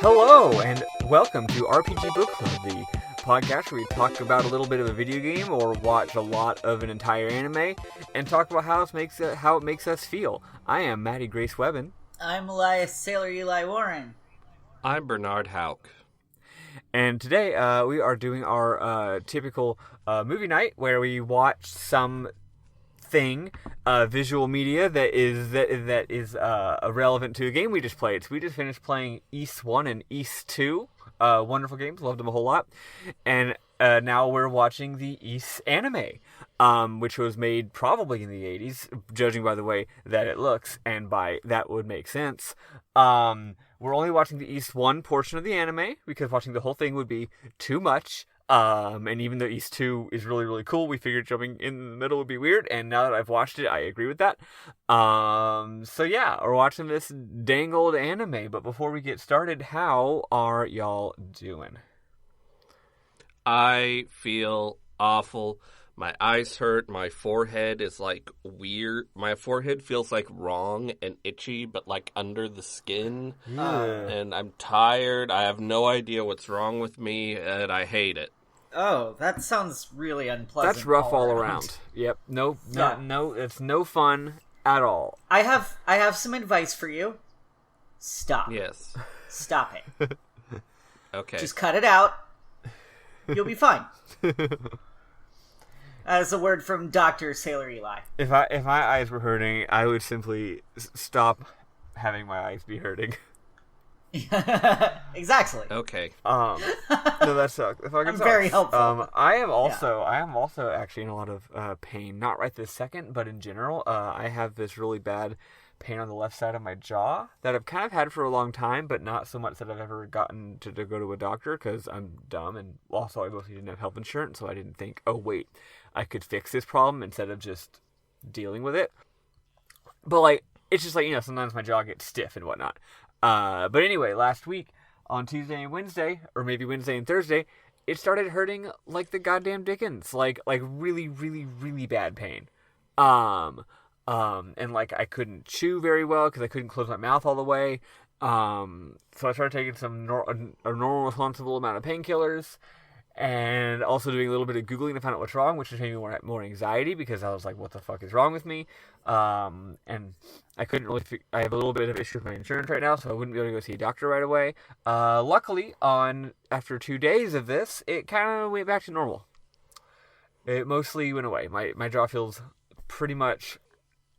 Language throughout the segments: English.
Hello, and welcome to RPG Book Club, the podcast where we talk about a little bit of a video game or watch a lot of an entire anime and talk about how it makes us feel. I am Maddie Grace Webben. I'm Elias Sailor Eli Warren. I'm Bernard Hauk. And today we are doing our typical movie night where we watch some visual media that is relevant to a game we just played. So we just finished playing Ys 1 and Ys 2. Wonderful games, loved them a whole lot. And now we're watching the Ys anime, which was made probably in the 80s, judging by the way that it looks, and by that would make sense. We're only watching the Ys 1 portion of the anime, because watching the whole thing would be too much. And even though Ys 2 is really, really cool, we figured jumping in the middle would be weird, and now that I've watched it, I agree with that. So yeah, we're watching this dang old anime, but before we get started, how are y'all doing? I feel awful. My eyes hurt. My forehead is like weird. My forehead feels like wrong and itchy, but like under the skin. And I'm tired. I have no idea what's wrong with me, and I hate it. Oh, that sounds really unpleasant. That's rough all around. Yep. No, it's no fun at all. I have some advice for you. Stop. Yes. Stop it. Okay. Just cut it out. You'll be fine. As a word from Dr. Sailor Eli. If my eyes were hurting, I would simply stop having my eyes be hurting. Exactly. Okay. No, that sucks. I'm very helpful. I am also actually in a lot of pain. Not right this second, but in general, I have this really bad pain on the left side of my jaw that I've kind of had for a long time, but not so much that I've ever gotten to go to a doctor because I'm dumb, and also I mostly didn't have health insurance, so I didn't think, oh wait, I could fix this problem instead of just dealing with it. But like, it's just like, sometimes my jaw gets stiff and whatnot. But anyway, last week on Tuesday and Wednesday, or maybe Wednesday and Thursday, it started hurting like the goddamn Dickens, like really, really, really bad pain. And like I couldn't chew very well because I couldn't close my mouth all the way. So I started taking some a normal responsible amount of painkillers, and also doing a little bit of Googling to find out what's wrong, which just made me more anxiety because I was like, what the fuck is wrong with me? And I couldn't really I have a little bit of issue with my insurance right now, so I wouldn't be able to go see a doctor right away. Luckily, after 2 days of this, it kind of went back to normal. It mostly went away. My jaw feels pretty much,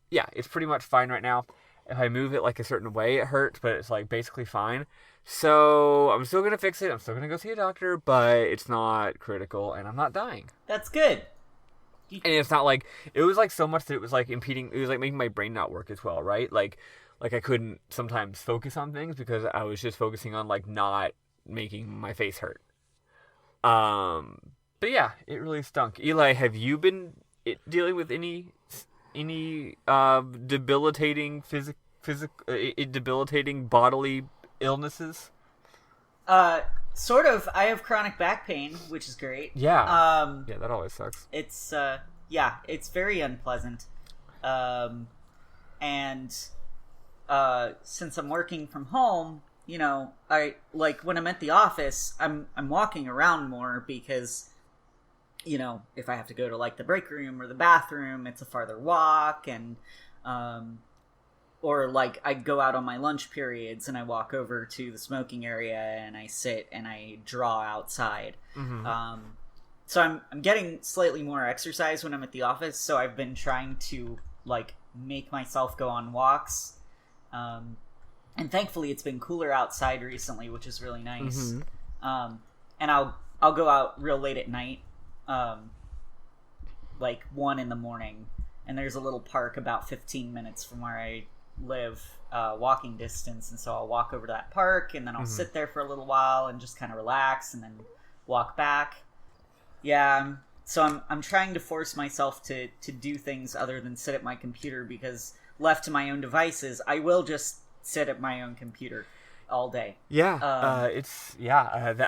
it's pretty much fine right now. If I move it like a certain way, it hurts, but it's like basically fine. So I'm still going to fix it. I'm still going to go see a doctor, but it's not critical, and I'm not dying. That's good. And it's not like, it was like so much that it was like impeding, it was like making my brain not work as well, right? Like I couldn't sometimes focus on things because I was just focusing on like not making my face hurt. But yeah, it really stunk. Eli, have you been dealing with any debilitating debilitating bodily illnesses? Sort of. I have chronic back pain, which is great. Yeah. That always sucks. It's it's very unpleasant. And since I'm working from home, I like when I'm at the office, I'm walking around more because if I have to go to like the break room or the bathroom, it's a farther walk, and or like I go out on my lunch periods and I walk over to the smoking area and I sit and I draw outside. Mm-hmm. So I'm getting slightly more exercise when I'm at the office. So I've been trying to like make myself go on walks. And thankfully it's been cooler outside recently, which is really nice. Mm-hmm. And I'll go out real late at night. Like 1 a.m, and there's a little park about 15 minutes from where I live, walking distance, and so I'll walk over to that park, and then I'll sit there for a little while and just kind of relax, and then walk back. Yeah, so I'm trying to force myself to do things other than sit at my computer, because left to my own devices, I will just sit at my own computer all day. I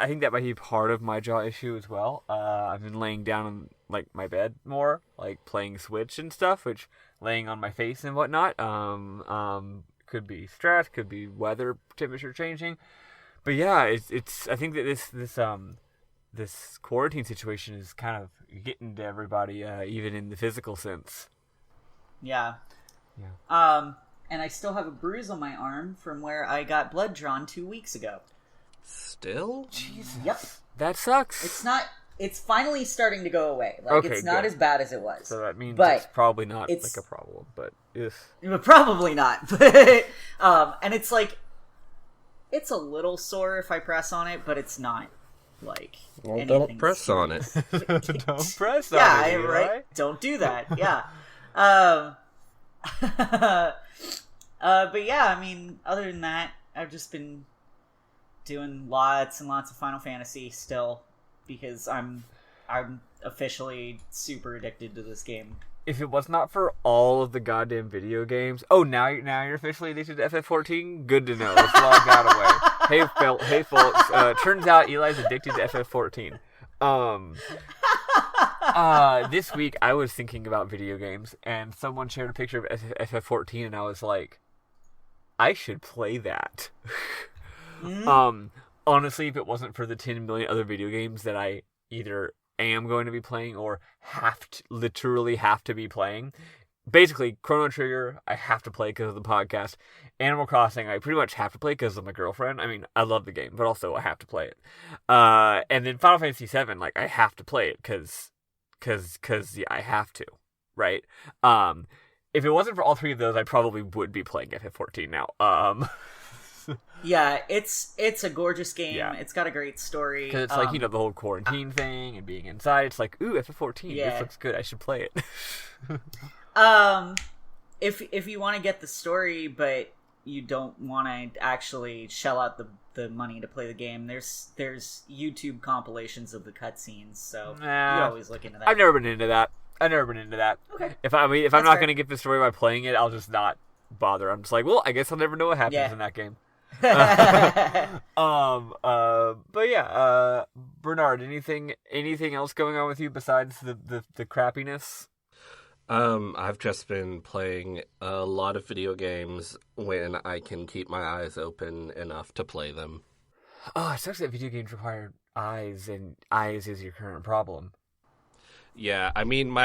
think that might be part of my jaw issue as well. I've been laying down on like my bed more, like playing Switch and stuff, which laying on my face and whatnot. Could be stress, could be weather temperature changing. But yeah, it's. I think that this quarantine situation is kind of getting to everybody, even in the physical sense. Yeah. Yeah. And I still have a bruise on my arm from where I got blood drawn 2 weeks ago. Still? Jesus. Yep. That sucks. It's not. It's finally starting to go away. Like, Okay, it's not good. as bad as it was. So that means But it's probably not it's- like a problem, but if Probably not. But, and it's like, it's a little sore if I press on it, but it's not like. Well, anything don't press on it. don't press on Yeah, it, right. Eli. Don't do that. Yeah. But yeah, I mean, other than that, I've just been doing lots and lots of Final Fantasy still because I'm officially super addicted to this game. If it was not for all of the goddamn video games, now you're officially addicted to FF14. Good to know. Let's log that away. Hey folks. Turns out Eli's addicted to FF14. This week I was thinking about video games, and someone shared a picture of FF14, and I was like, I should play that. Honestly, if it wasn't for the 10 million other video games that I either am going to be playing or literally have to be playing. Basically, Chrono Trigger, I have to play because of the podcast. Animal Crossing, I pretty much have to play because of my girlfriend. I mean, I love the game, but also I have to play it. And then Final Fantasy VII, like, I have to play it because yeah, I have to, right? If it wasn't for all three of those, I probably would be playing FF14 now. Yeah, it's a gorgeous game. Yeah. It's got a great story. Because it's like, the whole quarantine thing and being inside. It's like, ooh, FF14, Yeah. this looks good. I should play it. If you want to get the story, but you don't want to actually shell out the money to play the game, there's YouTube compilations of the cutscenes, so you Nah. always look into that. I've never been into that. Okay. If I'm That's not fair. going to get the story by playing it, I'll just not bother. I'm just like, well, I guess I'll never know what happens Yeah. in that game. But yeah, Bernard, anything else going on with you besides the crappiness? I've just been playing a lot of video games when I can keep my eyes open enough to play them. Oh, it sucks that video games require eyes, and eyes is your current problem. Yeah, I mean,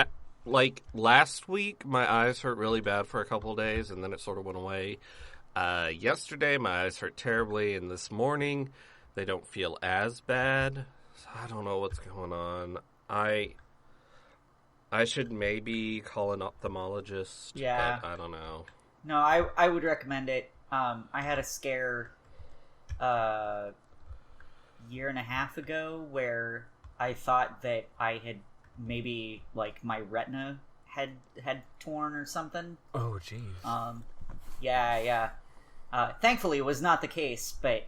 last week, my eyes hurt really bad for a couple of days, and then it sort of went away. Yesterday, my eyes hurt terribly, and this morning, they don't feel as bad. So I don't know what's going on. I should maybe call an ophthalmologist. Yeah. But I don't know. No, I would recommend it. I had a scare year and a half ago where I thought that I had maybe, like, my retina had torn or something. Oh, jeez. Yeah. Thankfully, it was not the case, but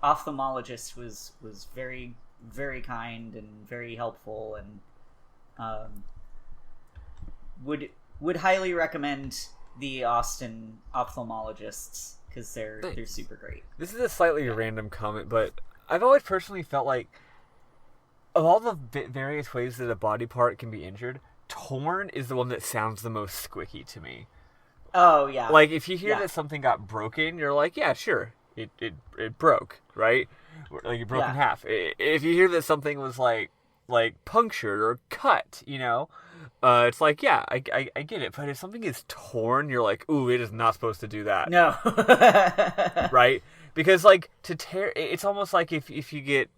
ophthalmologist was very, very kind and very helpful, and would highly recommend the Austin ophthalmologists because they're super great. This is a slightly random comment, but I've always personally felt like, of all the various ways that a body part can be injured, torn is the one that sounds the most squicky to me. Oh yeah, Like, if you hear Yeah. that something got broken, you're like, yeah, sure, it broke, right? Like, it broke in Yeah. half. If you hear that something was like punctured or cut, it's like, yeah, I get it. But if something is torn, you're like, ooh, it is not supposed to do that, no, right? Because, like, to tear, it's almost like if you get,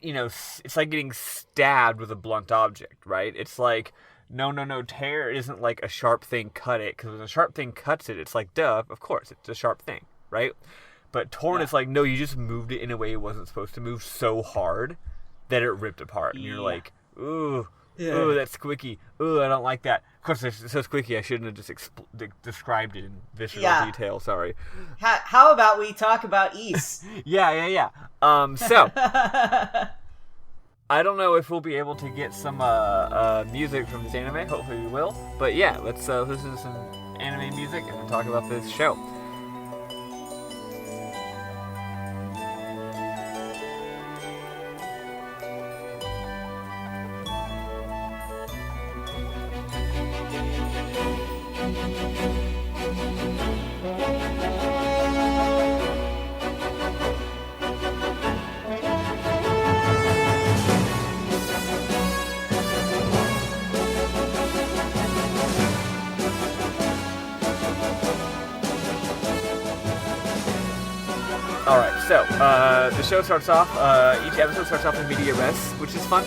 it's like getting stabbed with a blunt object, right? It's like, no, tear isn't like a sharp thing cut it, because when a sharp thing cuts it, it's like, duh, of course, it's a sharp thing, right? But torn is like, no, you just moved it in a way it wasn't supposed to move so hard that it ripped apart. And you're Yeah. like, ooh, Yeah. ooh, that's squicky. Ooh, I don't like that. Of course, it's so squicky, I shouldn't have just described it in visceral Yeah. detail, sorry. How about we talk about East? Yeah. So, I don't know if we'll be able to get some music from this anime. Hopefully we will. But yeah, let's listen to some anime music and we'll talk about this show. All right, so the show starts off. Each episode starts off in media res, which is fun.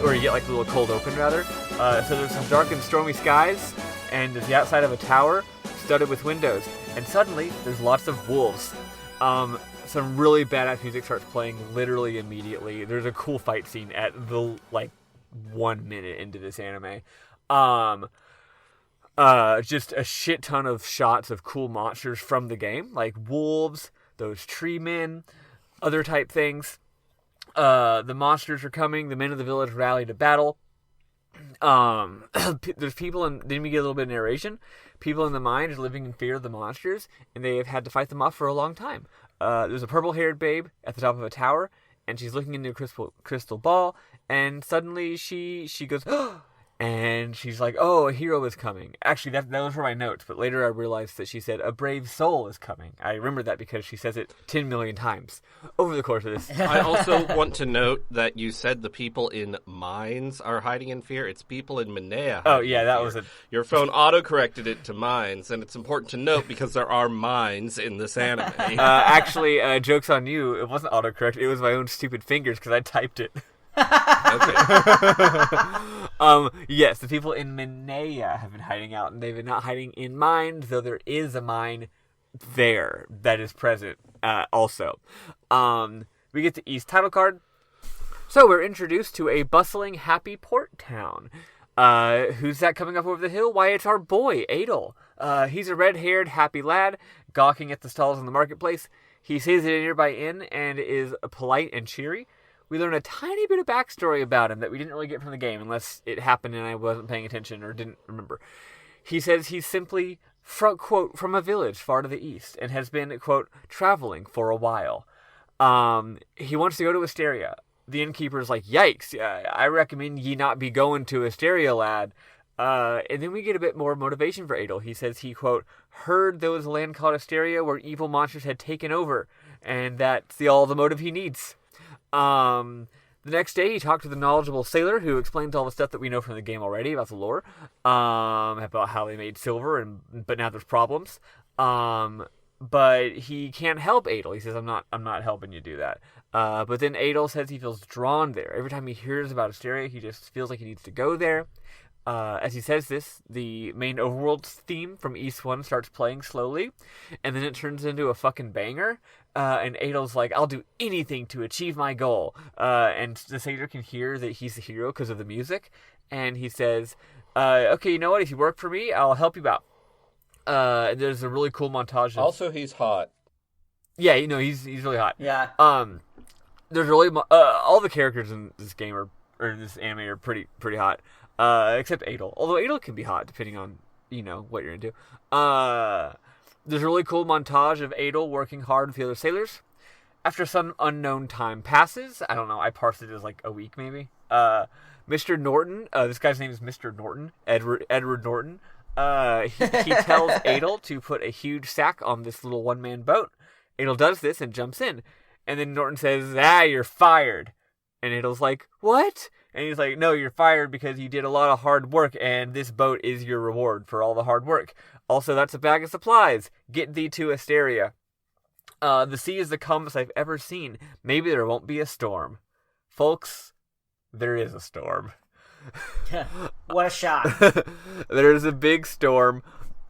Or you get like a little cold open rather. So there's some dark and stormy skies, and there's the outside of a tower studded with windows. And suddenly there's lots of wolves. Some really badass music starts playing literally immediately. There's a cool fight scene at the 1 minute into this anime. Just a shit ton of shots of cool monsters from the game, like wolves, those tree men, other type things. The monsters are coming. The men of the village rally to battle. There's people in. Then we get a little bit of narration. People in the mine are living in fear of the monsters, and they have had to fight them off for a long time. There's a purple-haired babe at the top of a tower, and she's looking into a crystal ball, and suddenly she goes. And she's like, oh, a hero is coming. Actually, that was for my notes, but later I realized that she said, a brave soul is coming. I remember that because she says it 10 million times over the course of this. I also want to note that you said the people in mines are hiding in fear. It's people in Minea. Oh, yeah, that was it. Your phone auto-corrected it to mines, and it's important to note because there are mines in this anime. Actually, joke's on you. It wasn't autocorrect. It was my own stupid fingers because I typed it. Okay. Yes, the people in Minea have been hiding out, and they've been not hiding in mines, though there is a mine there that is present also. We get the East title card. So we're introduced to a bustling, happy port town. Who's that coming up over the hill? Why, it's our boy, Adel. He's a red-haired, happy lad, gawking at the stalls in the marketplace. He stays at a nearby inn and is polite and cheery. We learn a tiny bit of backstory about him that we didn't really get from the game, unless it happened and I wasn't paying attention or didn't remember. He says he's simply, quote, from a village far to the east, and has been, quote, traveling for a while. He wants to go to Asteria. The innkeeper's like, yikes, I recommend ye not be going to Asteria, lad. And then we get a bit more motivation for Adel. He says he, quote, heard there was a land called Asteria where evil monsters had taken over, and that's all the motive he needs. The next day, he talked to the knowledgeable sailor who explains all the stuff that we know from the game already about the lore, about how they made silver, but now there's problems. But he can't help Adel. He says, I'm not helping you do that. But then Adel says he feels drawn there. Every time he hears about Asteria, he just feels like he needs to go there. As he says this, the main overworld theme from East 1 starts playing slowly, and then it turns into a fucking banger, and Adel's like, I'll do anything to achieve my goal, and the sailor can hear that he's the hero because of the music, and he says, okay, you know what, if you work for me, I'll help you out. There's a really cool montage of... Also, he's hot. Yeah, you know, he's really hot. Yeah. There's really... all the characters in this game or in this anime are pretty hot. Except Adel. Although Adel can be hot, depending on, what you're into. There's a really cool montage of Adel working hard with the other sailors. After some unknown time passes, I don't know, I parsed it as like a week maybe. Mr. Norton, this guy's name is Mr. Norton, Edward Norton. He tells Adel to put a huge sack on this little one-man boat. Adel does this and jumps in. And then Norton says, you're fired. And Adel's like, what? And he's like, no, you're fired because you did a lot of hard work, and this boat is your reward for all the hard work. Also, that's a bag of supplies. Get thee to Asteria. The sea is the calmest I've ever seen. Maybe there won't be a storm. Folks, there is a storm. What a shot. There's a big storm.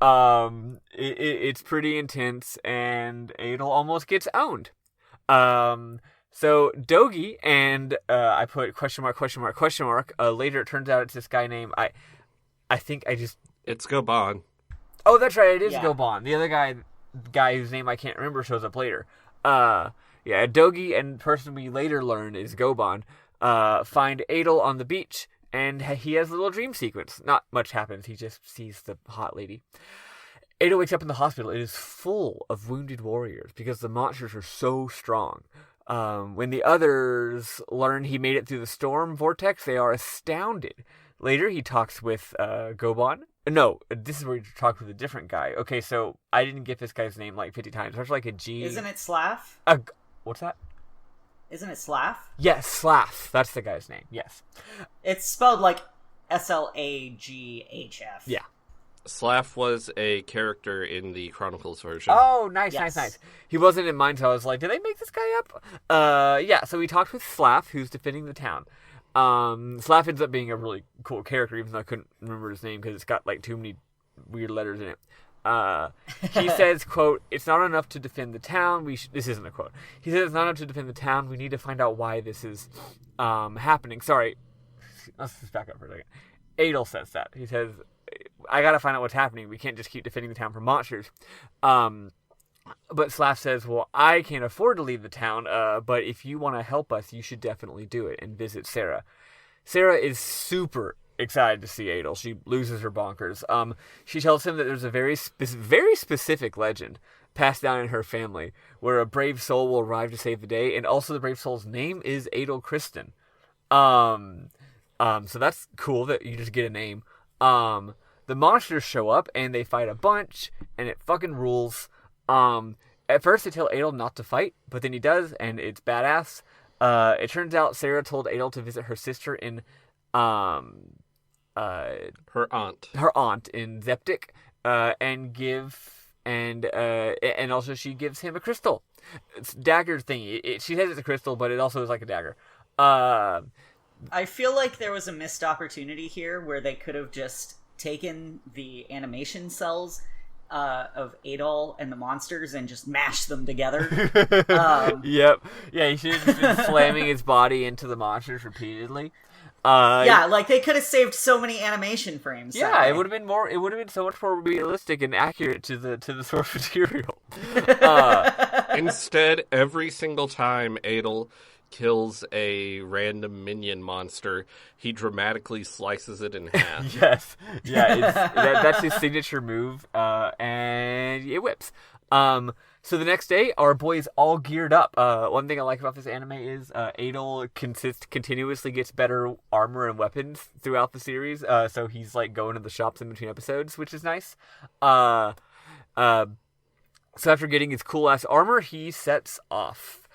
It's pretty intense, and Adel almost gets owned. So Dogi and I put question mark. Later it turns out it's this guy named It's Goban. Oh, that's right, it is Yeah. Goban. The other guy whose name I can't remember shows up later. Dogi and the person we later learn is Goban. Find Adel on the beach, and he has a little dream sequence. Not much happens. He just sees the hot lady. Adel wakes up in the hospital. It is full of wounded warriors because the monsters are so strong. When the others learn he made it through the storm vortex, they are astounded. Later, he talks with Goban. No, this is where he talks with a different guy. Okay, so I didn't get this guy's name like 50 times. There's like a G. Isn't it Slav? What's that? Isn't it Slav? Yes, Slav. That's the guy's name. Yes. It's spelled like Slaghf. Yeah. Slav was a character in the Chronicles version. Oh, nice, Yes. nice. He wasn't in mine, so I was like, did they make this guy up? Yeah, so we talked with Slav, who's defending the town. Slav ends up being a really cool character, even though I couldn't remember his name because it's got like too many weird letters in it. He says, quote, "It's not enough to defend the town. This isn't a quote. He says it's not enough to defend the town. We need to find out why this is happening." Sorry, let's just back up for a second. Adel says that. He says, "I gotta find out what's happening. We can't just keep defending the town from monsters." But Slav says, "Well, I can't afford to leave the town, but if you want to help us, you should definitely do it and visit Sarah." Sarah is super excited to see Adel. She loses her bonkers. She tells him that there's a very specific legend passed down in her family where a brave soul will arrive to save the day, and also the brave soul's name is Adel Kristen. So that's cool that you just get a name. The monsters show up and they fight a bunch, and it fucking rules. At first they tell Adel not to fight, but then he does, and it's badass. It turns out Sarah told Adel to visit her sister in, Her aunt in Zeptic, and also she gives him a crystal. It's a dagger thing. She says it's a crystal, but it also is like a dagger. I feel like there was a missed opportunity here where they could have just taken the animation cells of Adol and the monsters and just mashed them together. Yep. Yeah, he should have just been slamming his body into the monsters repeatedly. Yeah, like they could have saved so many animation frames. Yeah, it would have been more. It would have been so much more realistic and accurate to the source material. Instead, every single time Adel kills a random minion monster, he dramatically slices it in half. Yes, yeah, that's his signature move, and it whips. So the next day, our boy is all geared up. One thing I like about this anime is Adel continuously gets better armor and weapons throughout the series. So he's like going to the shops in between episodes, which is nice. So after getting his cool ass armor, he sets off.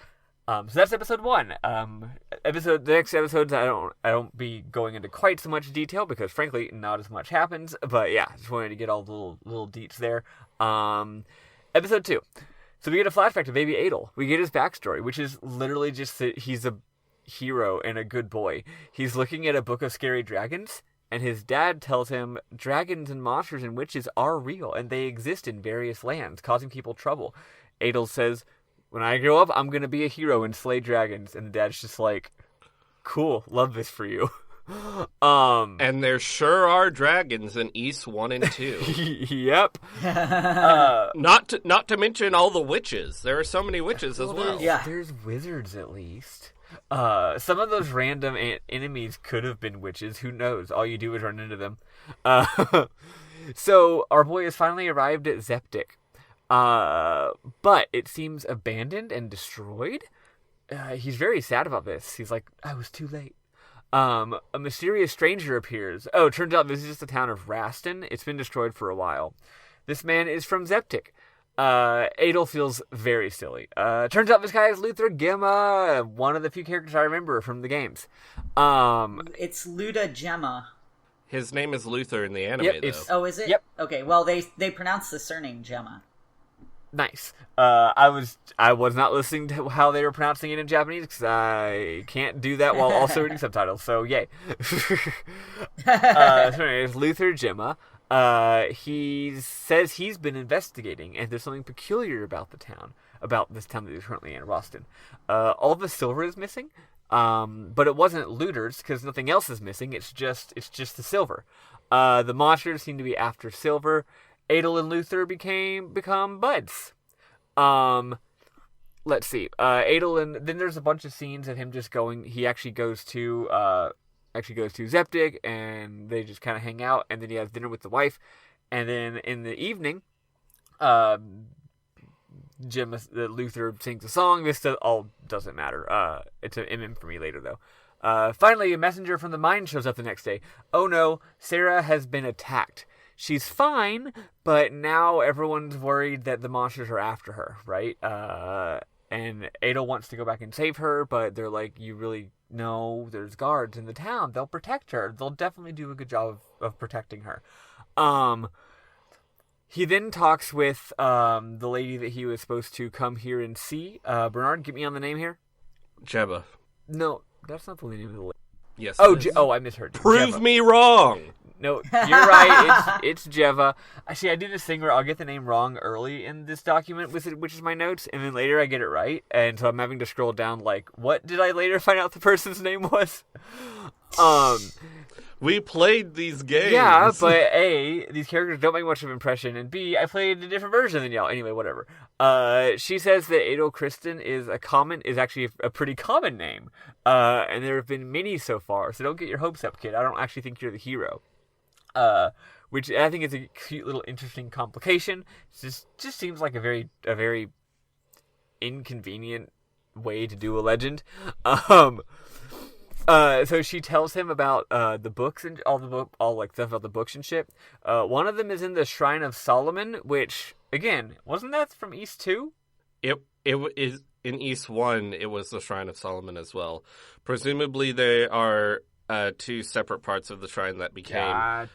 So that's episode 1. The next episodes, I don't be going into quite so much detail because frankly, not as much happens. But yeah, just wanted to get all the little deets there. Episode 2. So we get a flashback to baby Adel. We get his backstory, which is literally just that he's a hero and a good boy. He's looking at a book of scary dragons, and his dad tells him dragons and monsters and witches are real, and they exist in various lands, causing people trouble. Adel says, "When I grow up, I'm going to be a hero and slay dragons." And the dad's just like, "Cool, love this for you." And there sure are dragons in East 1 and 2. Yep. Not to mention all the witches. There are so many witches as well. Yeah. There's wizards at least. Some of those random enemies could have been witches. Who knows? All you do is run into them. So our boy has finally arrived at Zeptic. But it seems abandoned and destroyed. He's very sad about this. He's like, "I was too late." A mysterious stranger appears. Oh, it turns out this is just the town of Raston. It's been destroyed for a while. This man is from Zeptic. Adel feels very silly. Turns out this guy is Luther Gemma, one of the few characters I remember from the games. It's Luda Gemma. His name is Luther in the anime, Yep, though. Oh, is it? Yep. Okay, well, they pronounce the surname Gemma. Nice. I was not listening to how they were pronouncing it in Japanese because I can't do that while also reading subtitles. So yay. So anyways, Luther Gemma. He says he's been investigating, and there's something peculiar about this town that he's currently in, Roston. All the silver is missing, but it wasn't looters because nothing else is missing. It's just the silver. The monsters seem to be after silver. Adel and Luther become buds. Let's see. Adel and then there's a bunch of scenes of him just going. He actually goes to Zeptic, and they just kind of hang out, and then he has dinner with the wife, and then in the evening, Luther sings a song. This all doesn't matter. It's an MM for me later though. Finally, a messenger from the mine shows up the next day. Oh no, Sarah has been attacked. She's fine, but now everyone's worried that the monsters are after her, right? And Adel wants to go back and save her, but they're like, "You really know there's guards in the town. They'll protect her. They'll definitely do a good job of protecting her." He then talks with the lady that he was supposed to come here and see. Bernard, get me on the name here. Jebba. No, that's not the name of the lady. Yes. Oh, it is. I misheard. Prove Jeva. me wrong. No, you're right. It's Jeva. Actually, I do this thing where I'll get the name wrong early in this document, which is my notes, and then later I get it right, and so I'm having to scroll down. Like, what did I later find out the person's name was? We played these games. Yeah, but A, these characters don't make much of an impression, and B, I played a different version than y'all. Anyway, whatever. She says that Adol Kristen is actually a pretty common name, and there have been many so far. So don't get your hopes up, kid. I don't actually think you're the hero. Which I think is a cute little interesting complication. It just seems like a very inconvenient way to do a legend. So she tells him about the books and all like stuff about the books and shit. One of them is in the Shrine of Solomon, which again wasn't that from East 2? It is in East 1. It was the Shrine of Solomon as well. Presumably, they are two separate parts of the shrine that became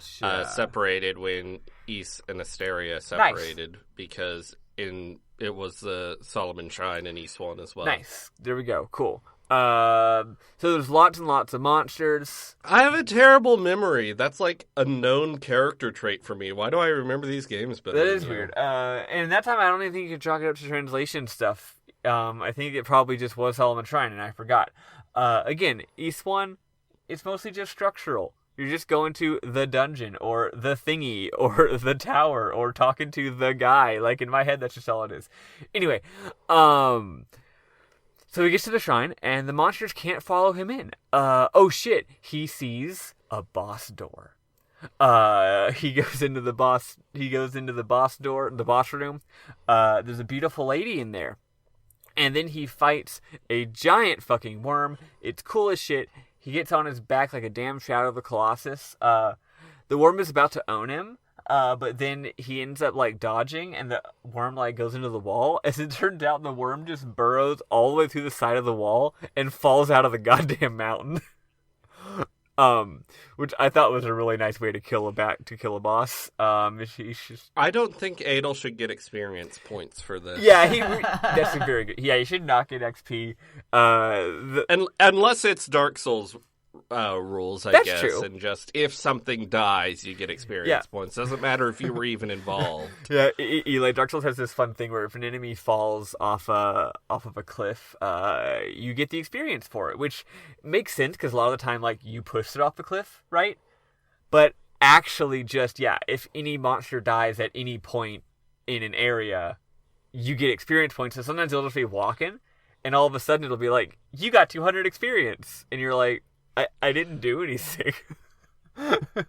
separated when East and Asteria separated, because it was the Solomon Shrine in East 1 as well. Nice. There we go. Cool. So there's lots and lots of monsters. I have a terrible memory. That's like a known character trait for me. Why do I remember these games better? That is weird. And that time I don't even think you could chalk it up to translation stuff. I think it probably just was Solomon Shrine and I forgot. Again, East 1, it's mostly just structural. You're just going to the dungeon or the thingy or the tower or talking to the guy. Like in my head, that's just all it is. Anyway, so he gets to the shrine, and the monsters can't follow him in. Oh shit! He sees a boss door. He goes into the boss door, the boss room. There's a beautiful lady in there, and then he fights a giant fucking worm. It's cool as shit. He gets on his back like a damn Shadow of the Colossus. The worm is about to own him. But then he ends up like dodging, and the worm like goes into the wall. As it turns out, the worm just burrows all the way through the side of the wall and falls out of the goddamn mountain. Which I thought was a really nice way to kill a boss. I don't think Adol should get experience points for this. Yeah, that's a very good. Yeah, he should not get XP. Unless it's Dark Souls rules, I That's guess, true. and just if something dies, you get experience points. Doesn't matter if you were even involved. Yeah, like Dark Souls has this fun thing where if an enemy falls off of a cliff, you get the experience for it, which makes sense because a lot of the time, like you pushed it off the cliff, right? But actually, if any monster dies at any point in an area, you get experience points. So sometimes you'll just be walking, and all of a sudden it'll be like you got 200 experience, and you're like, I didn't do anything.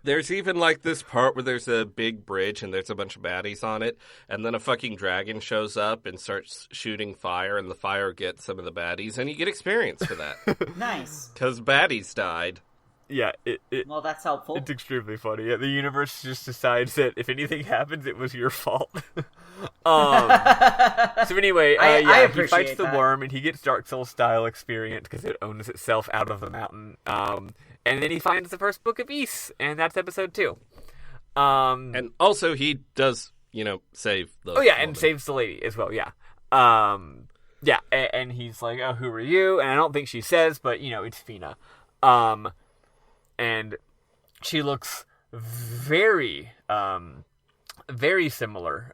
There's even like this part where there's a big bridge and there's a bunch of baddies on it, and then a fucking dragon shows up and starts shooting fire, and the fire gets some of the baddies, and you get experience for that. Nice. Because baddies died. Yeah, well, that's helpful. It's extremely funny. Yeah, the universe just decides that if anything happens, it was your fault. So anyway, he fights the worm, and he gets Dark Souls style experience because it owns itself out of the mountain. And then he finds the first book of Ys, and that's episode 2. And also he does, save the woman. And saves the lady as well. Yeah. And he's like, "Oh, who are you?" And I don't think she says, but it's Fina. And she looks very, very similar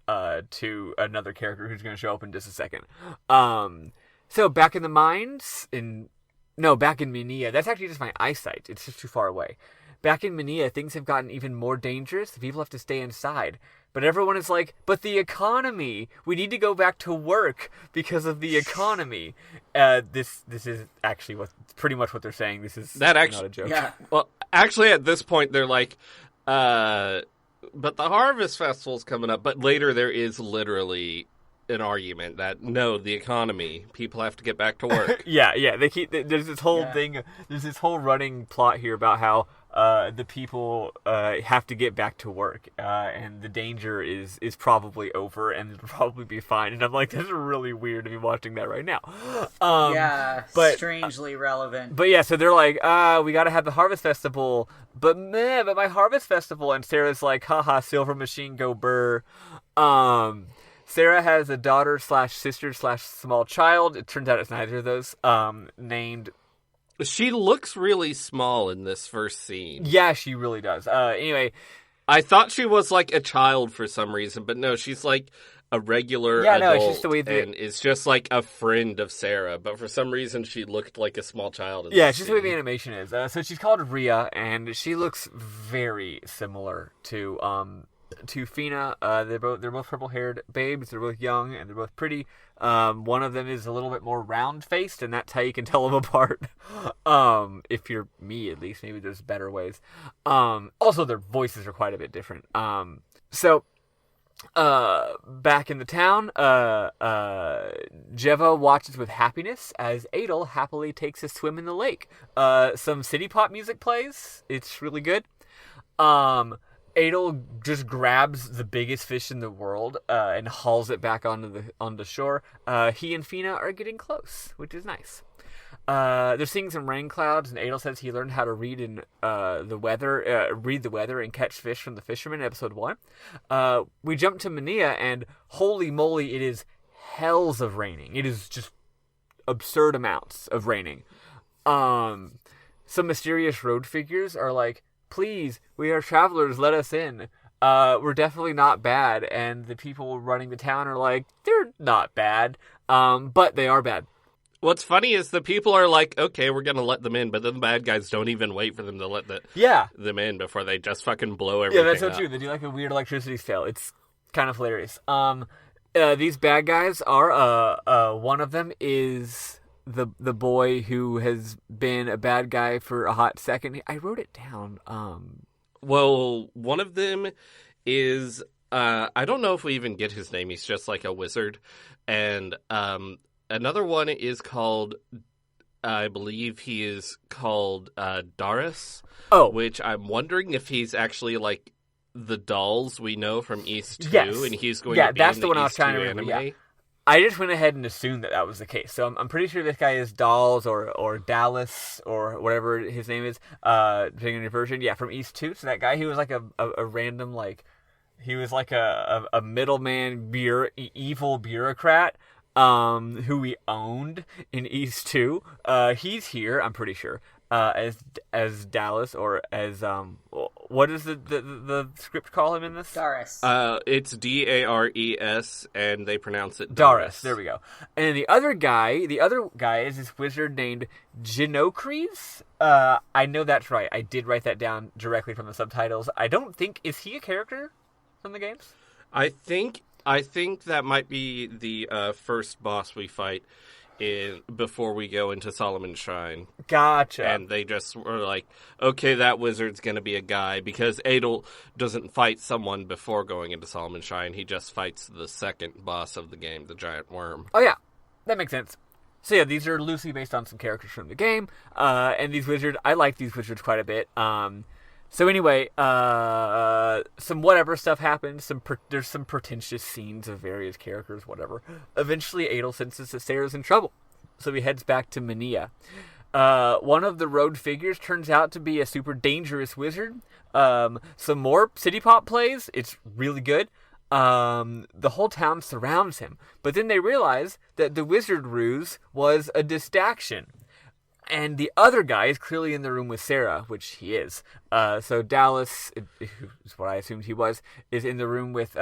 to another character who's going to show up in just a second. So back in the mines, back in Minia, that's actually just my eyesight. It's just too far away. Back in Minia, things have gotten even more dangerous. The people have to stay inside. But everyone is like, but the economy! We need to go back to work because of the economy. This is actually pretty much what they're saying. This is not a joke. Yeah. Well, actually, at this point, they're like, but the Harvest Festival's coming up. But later, there is literally an argument that, no, the economy, people have to get back to work. Yeah. There's this whole thing, there's this whole running plot here about how the people have to get back to work, and the danger is probably over, and it'll probably be fine. And I'm like, this is really weird to be watching that right now. But strangely relevant. But yeah, so they're like, we got to have the Harvest Festival, but my Harvest Festival, and Sarah's like, haha, Silver Machine, go burr. Sarah has a daughter slash sister slash small child. It turns out it's neither of those. Named. She looks really small in this first scene. Yeah, she really does. Anyway, I thought she was like a child for some reason, but no, she's like a regular adult, no, it's just the way and is just like a friend of Sarah. But for some reason, she looked like a small child. Yeah, it's just the way the animation is. So she's called Rhea, and she looks very similar to Fina. They're both purple-haired babes. They're both young, and they're both pretty. One of them is a little bit more round-faced, and that's how you can tell them apart. If you're me, at least. Maybe there's better ways. Also, their voices are quite a bit different. Back in the town, Jeva watches with happiness as Adel happily takes a swim in the lake. Some city pop music plays. It's really good. Adel just grabs the biggest fish in the world and hauls it back onto the shore. He and Fina are getting close, which is nice. They're seeing some rain clouds, and Adel says he learned how to read the weather and catch fish from the fisherman in episode 1. We jump to Mania, and holy moly, it is hells of raining. It is just absurd amounts of raining. Some mysterious road figures are like, "Please, we are travelers, let us in. We're definitely not bad." And the people running the town are like, "They're not bad, but they are bad." What's funny is the people are like, okay, we're going to let them in, but then the bad guys don't even wait for them to let them in before they just fucking blow everything Yeah, that's so up. true. They do like a weird electricity spell. It's kind of hilarious. These bad guys are, one of them is the boy who has been a bad guy for a hot second. I wrote it down. Well, one of them is, I don't know if we even get his name. He's just like a wizard. And, another one is called, I believe he is called Darius. Oh. Which I'm wondering if he's actually like the dolls we know from East 2. Yes. And he's going Yeah, to be that's in the one I was East trying 2 to remember, anime. yeah. I just went ahead and assumed that was the case. So I'm pretty sure this guy is Dolls or Dallas or whatever his name is, depending on your version. Yeah, from East 2. So that guy, he was like a random, like, he was like a middleman, evil bureaucrat. Who we owned in East 2. He's here, I'm pretty sure, as Dallas, or as, what does the script call him in this? Darius. It's Dares, and they pronounce it Darius. There we go. And the other guy is this wizard named Genocres. I know that's right. I did write that down directly from the subtitles. I don't think, is he a character from the games? I think that might be the first boss we fight before we go into Solomon's Shrine. Gotcha. And they just were like, okay, that wizard's going to be a guy, because Adel doesn't fight someone before going into Solomon's Shrine. He just fights the second boss of the game, the giant worm. Oh, yeah. That makes sense. So, yeah, these are loosely based on some characters from the game. And these wizards, I like these wizards quite a bit. So anyway, some whatever stuff happens. There's some pretentious scenes of various characters, whatever. Eventually, Adel senses that Sarah's in trouble, so he heads back to Mania. One of the road figures turns out to be a super dangerous wizard. Some more city pop plays. It's really good. The whole town surrounds him, but then they realize that the wizard ruse was a distraction. And the other guy is clearly in the room with Sarah, which he is. So Dallas, is what I assumed he was, is in the room with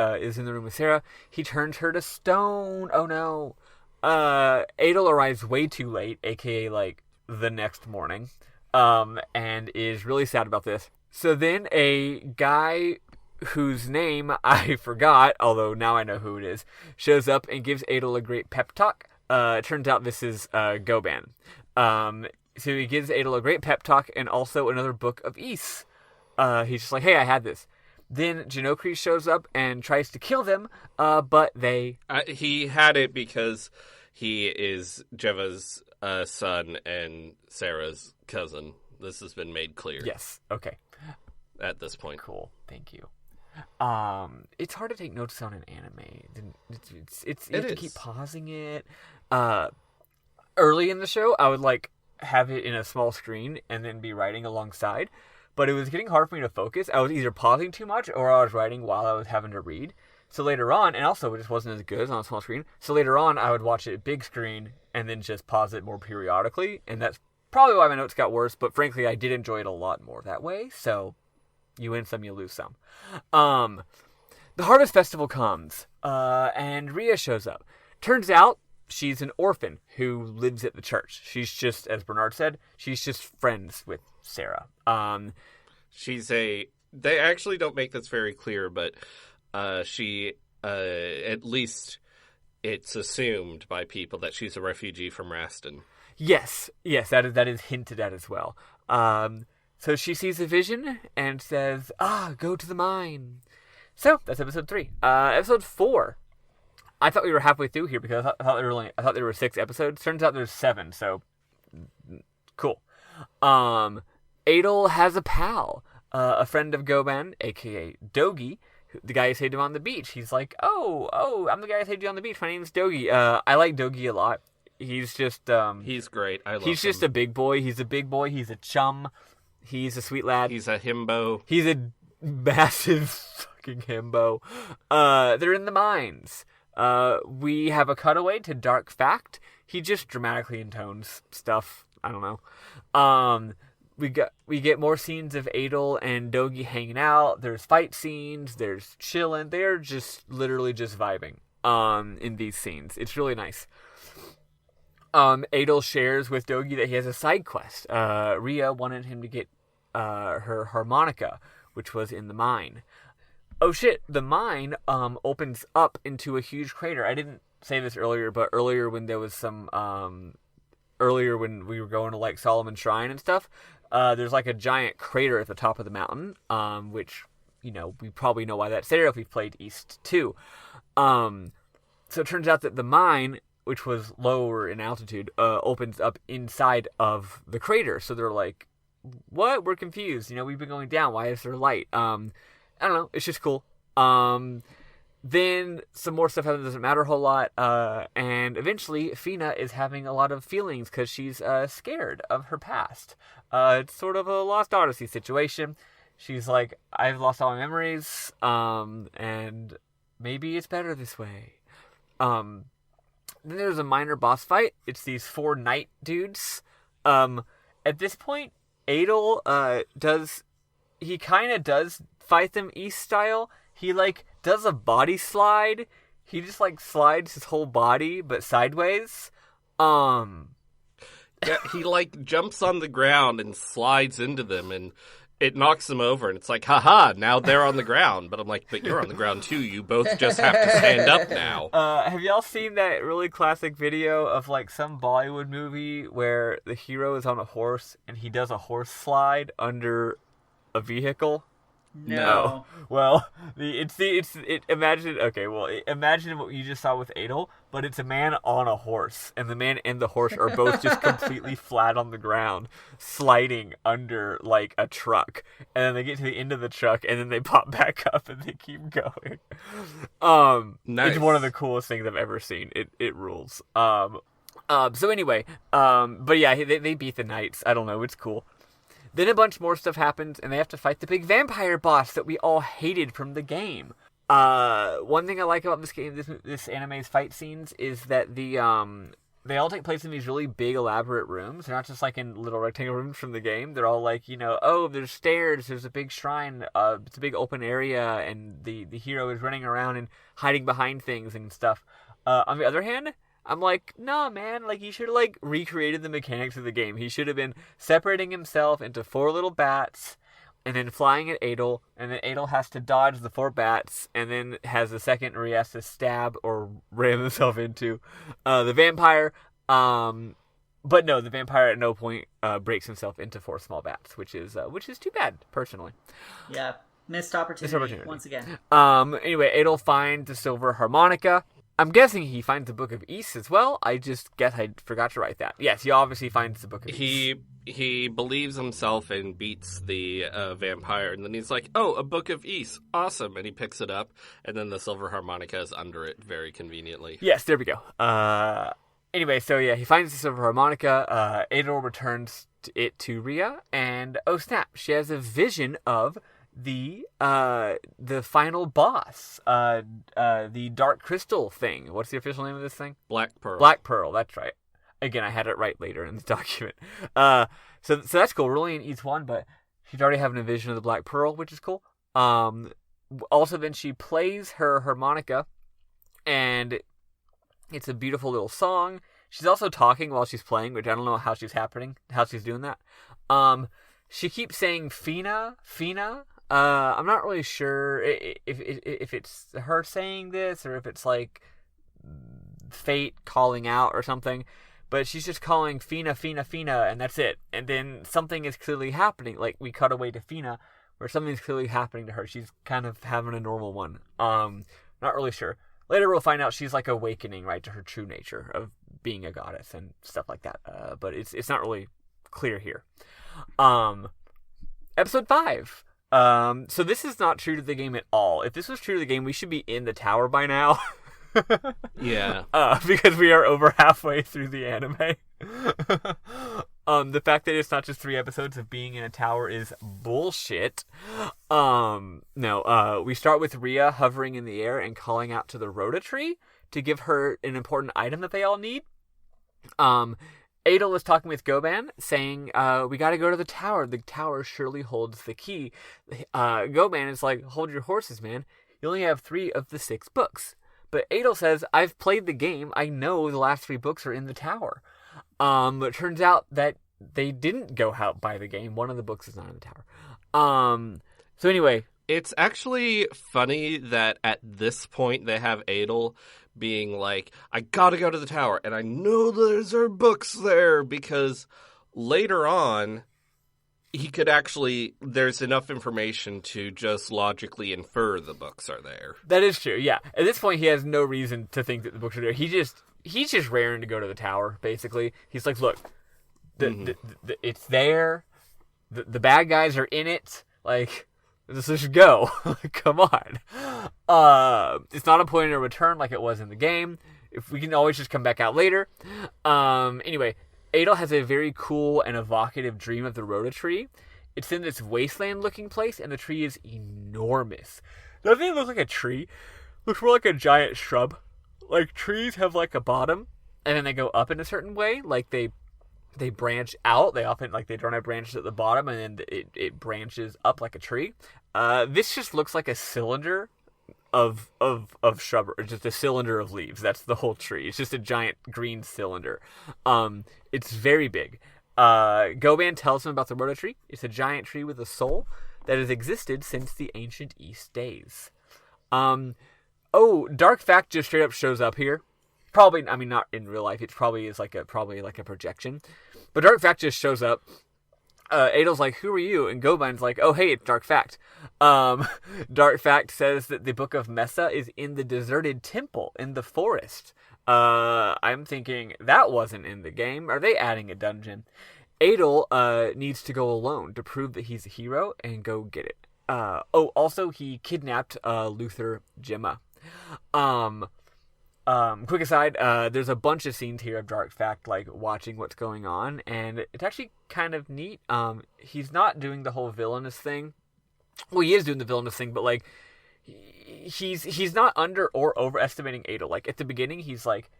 Sarah. He turns her to stone. Oh no! Adel arrives way too late, aka like the next morning, and is really sad about this. So then a guy whose name I forgot, although now I know who it is, shows up and gives Adel a great pep talk. It turns out this is Goban. So he gives Adel a great pep talk and also another book of Ys. He's just like, hey, I had this. Then Genocres shows up and tries to kill them, but they... He had it because he is Jeva's son and Sarah's cousin. This has been made clear. Yes, okay. At this point. Cool, thank you. It's hard to take notes on an anime. You have to keep pausing it. Early in the show, I would like have it in a small screen and then be writing alongside, but it was getting hard for me to focus. I was either pausing too much or I was writing while I was having to read. So later on, and also it just wasn't as good as on a small screen. So later on, I would watch it big screen and then just pause it more periodically. And that's probably why my notes got worse. But frankly, I did enjoy it a lot more that way. So you win some, you lose some. The Harvest Festival comes, and Rhea shows up. Turns out she's an orphan who lives at the church. She's just, as Bernard said, she's just friends with Sarah. They actually don't make this very clear, but she, at least it's assumed by people that she's a refugee from Raston. Yes, that is hinted at as well. So she sees a vision and says, go to the mine. So that's episode 3. Episode 4. I thought we were halfway through here because I thought there were 6 episodes. Turns out there's 7, so cool. Adel has a pal, a friend of Goban, aka Dogi, the guy who saved him on the beach. He's like, oh, I'm the guy who saved you on the beach. My name's Dogi. I like Dogi a lot. He's just he's great. I love him. He's just a big boy. He's a big boy. He's a chum. He's a sweet lad. He's a himbo. He's a massive fucking himbo. They're in the mines. We have a cutaway to Dark Fact. He just dramatically intones stuff. I don't know. We get more scenes of Adel and Dogi hanging out. There's fight scenes. There's chilling. They're just literally just vibing. In these scenes, it's really nice. Adel shares with Dogi that he has a side quest. Rhea wanted him to get her harmonica, which was in the mine. Oh shit, the mine opens up into a huge crater. I didn't say this earlier, but earlier when there was some earlier when we were going to like Solomon Shrine and stuff, there's like a giant crater at the top of the mountain, which, you know, we probably know why that's there if we've played East 2. So it turns out that the mine, which was lower in altitude, opens up inside of the crater. So they're like, what? We're confused. You know, we've been going down. Why is there light? I don't know. It's just cool. Then some more stuff happens. Doesn't matter a whole lot. And eventually, Fina is having a lot of feelings because she's scared of her past. It's sort of a Lost Odyssey situation. She's like, I've lost all my memories, and maybe it's better this way. Then there's a minor boss fight. It's these 4 knight dudes. At this point, Adel he kind of does fight them East style. He like does a body slide. He just like slides his whole body but sideways. Yeah, he like jumps on the ground and slides into them, and it knocks them over, and it's like, haha, now they're on the ground. But I'm like, but you're on the ground too. You both just have to stand up now. Have y'all seen that really classic video of like some Bollywood movie where the hero is on a horse and he does a horse slide under a vehicle? No. Well, imagine what you just saw with Adel, but it's a man on a horse, and the man and the horse are both just completely flat on the ground, sliding under like a truck, and then they get to the end of the truck, and then they pop back up, and they keep going. Nice. It's one of the coolest things I've ever seen. It rules. So anyway, but yeah, they beat the knights. I don't know. It's cool. Then a bunch more stuff happens, and they have to fight the big vampire boss that we all hated from the game. One thing I like about this game, this anime's fight scenes, is that they all take place in these really big, elaborate rooms. They're not just like in little rectangle rooms from the game. They're all like, you know, oh, there's stairs, there's a big shrine, it's a big open area, and the hero is running around and hiding behind things and stuff. On the other hand, I'm like, nah, man, like, he should have, like, recreated the mechanics of the game. He should have been separating himself into 4 little bats, and then flying at Adel, and then Adel has to dodge the 4 bats, and then has a second where he has to stab or ram himself into the vampire. But no, the vampire at no point breaks himself into 4 small bats, which is too bad, personally. Yeah, missed opportunity. Once again. Anyway, Adel finds the silver harmonica. I'm guessing he finds the Book of East as well. I just guess I forgot to write that. Yes, he obviously finds the Book of East. He believes himself and beats the vampire, and then he's like, oh, a Book of East, awesome, and he picks it up, and then the silver harmonica is under it very conveniently. Yes, there we go. Anyway, so yeah, he finds the silver harmonica. Adel returns it to Rhea, and oh snap, she has a vision of the final boss, the Dark Crystal thing. What's the official name of this thing? Black Pearl. Black Pearl. That's right. Again, I had it right later in the document. So that's cool. We're only in each one, but she's already having a vision of the Black Pearl, which is cool. Also, then she plays her harmonica, and it's a beautiful little song. She's also talking while she's playing, which I don't know how she's doing that. She keeps saying Fina. I'm not really sure if it's her saying this or if it's like fate calling out or something. But she's just calling Fina, and that's it. And then something is clearly happening. Like, we cut away to Fina, where something's clearly happening to her. She's kind of having a normal one. Not really sure. Later we'll find out she's like awakening, right, to her true nature of being a goddess and stuff like that. But it's not really clear here. Episode 5. So this is not true to the game at all. If this was true to the game, we should be in the tower by now. Yeah. Because we are over halfway through the anime. The fact that it's not just 3 episodes of being in a tower is bullshit. No, we start with Rhea hovering in the air and calling out to the Rhoda tree to give her an important item that they all need. Adel is talking with Goban, saying, we gotta go to the tower. The tower surely holds the key. Goban is like, hold your horses, man. You only have 3 of the 6 books. But Adel says, I've played the game. I know the last 3 books are in the tower. But it turns out that they didn't go out by the game. One of the books is not in the tower. So anyway. It's actually funny that at this point they have Adel being like, I gotta go to the tower, and I know there's our books there, because later on, there's enough information to just logically infer the books are there. That is true, yeah. At this point, he has no reason to think that the books are there. He's just raring to go to the tower, basically. He's like, look, it's there, the bad guys are in it, like, let's just go. Come on. It's not a point of return like it was in the game. If we can always just come back out later. Anyway, Adel has a very cool and evocative dream of the Rhoda tree. It's in this wasteland-looking place, and the tree is enormous. Doesn't it look like a tree? It looks more like a giant shrub. Like, trees have, like, a bottom, and then they go up in a certain way. Like, they branch out. They often, like, they don't have branches at the bottom, and then it branches up like a tree. This just looks like a cylinder of shrubbery, just a cylinder of leaves. That's the whole tree. It's just a giant green cylinder. It's very big. Goban tells him about the Rhoda tree. It's a giant tree with a soul that has existed since the ancient East days. Dark Fact just straight up shows up here. Probably, I mean, not in real life. It probably is like a projection. But Dark Fact just shows up. Adel's like, who are you? And Goban's like, oh, hey, it's Dark Fact. Dark Fact says that the Book of Mesa is in the deserted temple in the forest. I'm thinking that wasn't in the game. Are they adding a dungeon? Adel needs to go alone to prove that he's a hero and go get it. Also, he kidnapped Luther Gemma. Quick aside, there's a bunch of scenes here of Dark Fact, like, watching what's going on, and it's actually kind of neat. He's not doing the whole villainous thing. Well, he is doing the villainous thing, but, like, he's not under or overestimating Adel. Like, at the beginning, he's like,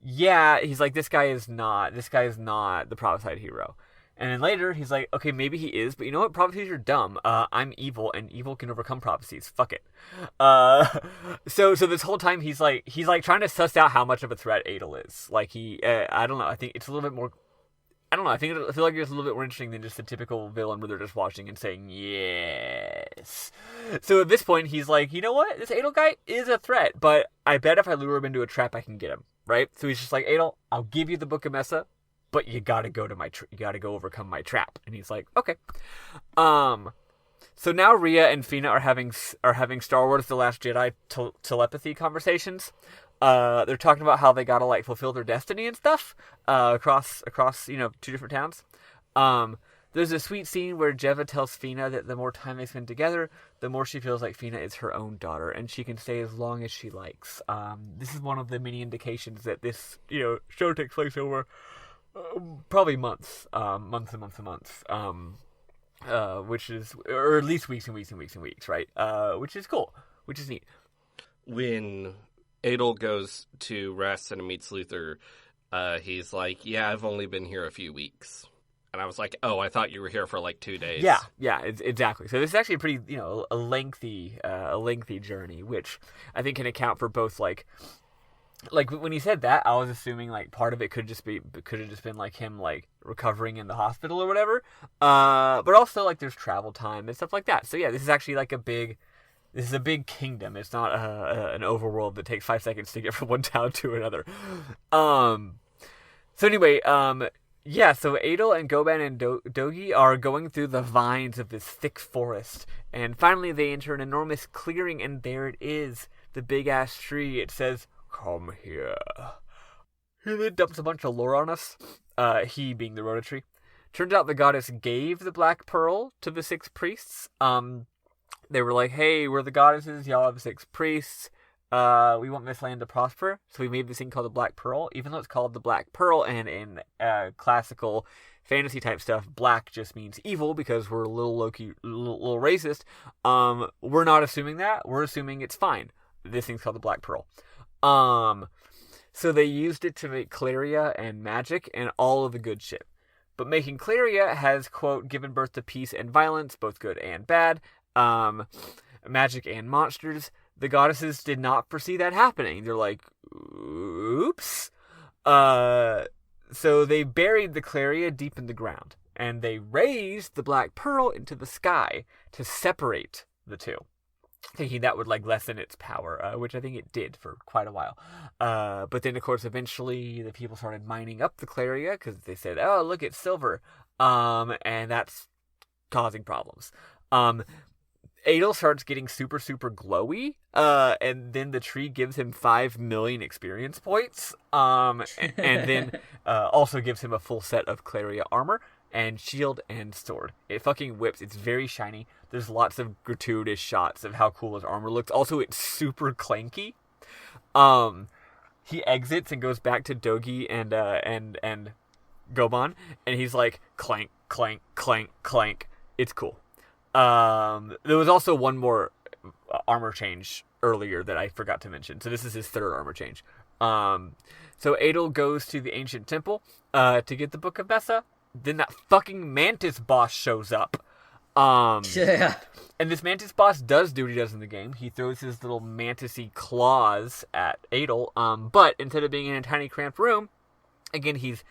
this guy is not the prophesied hero. And then later, he's like, okay, maybe he is, but you know what? Prophecies are dumb. I'm evil, and evil can overcome prophecies. Fuck it. So this whole time, he's like trying to suss out how much of a threat Adel is. Like, I don't know. I think it's a little bit more. I don't know. I feel like it's a little bit more interesting than just the typical villain where they're just watching and saying yes. So at this point, he's like, you know what? This Adel guy is a threat, but I bet if I lure him into a trap, I can get him. Right? So he's just like, Adel, I'll give you the Book of Mesa, but you gotta go to you gotta go overcome my trap. And he's like, okay. So now Rhea and Fina are having Star Wars: The Last Jedi telepathy conversations. They're talking about how they gotta, like, fulfill their destiny and stuff across 2 different towns. There's a sweet scene where Jeva tells Fina that the more time they spend together, the more she feels like Fina is her own daughter, and she can stay as long as she likes. This is one of the many indications that this show takes place over probably months. which is, or at least weeks and weeks and weeks and weeks, right? Which is cool, which is neat. When Adel goes to rest and meets Luther, he's like, yeah, I've only been here a few weeks. And I was like, oh, I thought you were here for like 2 days. Yeah, exactly. So this is actually a pretty, a lengthy journey, which I think can account for both, like when he said that, I was assuming like part of it could have just been like him like recovering in the hospital or whatever. But also like there's travel time and stuff like that. So yeah, this is actually like a big kingdom. It's not an overworld that takes 5 seconds to get from one town to another. So anyway, yeah, so Adel and Goban and Dogi are going through the vines of this thick forest, and finally they enter an enormous clearing, and there it is, the big-ass tree. It says, "Come here." He then dumps a bunch of lore on us, he being the Rhoda tree. Turns out the goddess gave the Black Pearl to the 6 priests. They were like, hey, we're the goddesses, y'all have 6 priests. We want this land to prosper, so we made this thing called the Black Pearl. Even though it's called the Black Pearl, and in classical fantasy type stuff, black just means evil because we're a little little racist. We're not assuming that. We're assuming it's fine. This thing's called the Black Pearl. So they used it to make Claria and magic and all of the good shit. But making Claria has, quote, given birth to peace and violence, both good and bad, magic and monsters. The goddesses did not foresee that happening. They're like, oops. So they buried the Claria deep in the ground, and they raised the Black Pearl into the sky to separate the two, thinking that would like lessen its power, which I think it did for quite a while. But then, of course, eventually the people started mining up the Claria because they said, oh, look, it's silver. And that's causing problems. Adel starts getting super, super glowy, and then the tree gives him 5 million experience points, and then also gives him a full set of Claria armor, and shield, and sword. It fucking whips. It's very shiny. There's lots of gratuitous shots of how cool his armor looks. Also, it's super clanky. He exits and goes back to Dogi and Goban, and he's like, clank, clank, clank, clank. It's cool. There was also one more armor change earlier that I forgot to mention. So this is his 3rd armor change. So Adel goes to the ancient temple to get the Book of Mesa. Then that fucking Mantis boss shows up. Yeah. And this Mantis boss does do what he does in the game. He throws his little mantis-y claws at Adel. But instead of being in a tiny cramped room, again, he's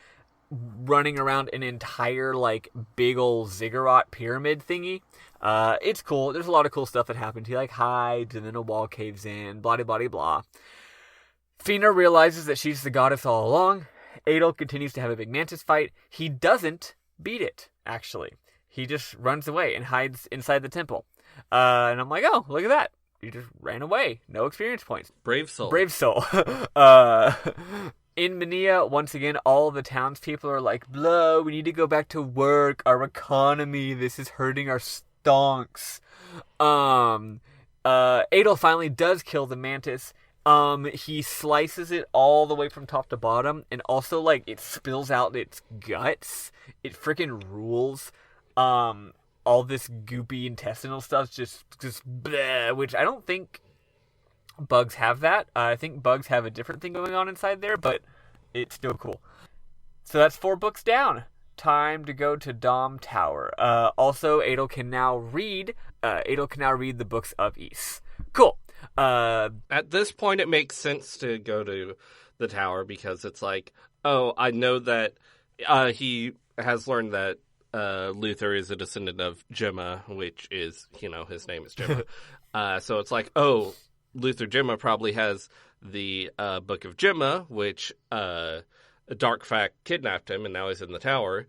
running around an entire like big old ziggurat pyramid thingy. It's cool. There's a lot of cool stuff that happens. He like hides, and then a wall caves in, blah blah blah blah. Fina realizes that she's the goddess all along. Adel continues to have a big mantis fight. He doesn't beat it, actually. He just runs away and hides inside the temple. And I'm like, oh, look at that. You just ran away. No experience points. Brave soul. Brave soul. In Mania, once again, all the townspeople are like, blah, we need to go back to work. Our economy, this is hurting our stonks. Adel finally does kill the mantis. He slices it all the way from top to bottom, and also, like, it spills out its guts. It freaking rules. All this goopy intestinal stuff just bleh, which I don't think bugs have that. I think bugs have a different thing going on inside there, but it's still cool. So that's 4 books down. Time to go to Dom Tower. Also, Adel can now read the books of Ys. Cool. At this point, it makes sense to go to the tower because it's like, oh, I know that he has learned that Luther is a descendant of Gemma, which is, his name is Gemma. So it's like, oh, Luther Gemma probably has the Book of Gemma, which Dark Fact kidnapped him, and now he's in the tower.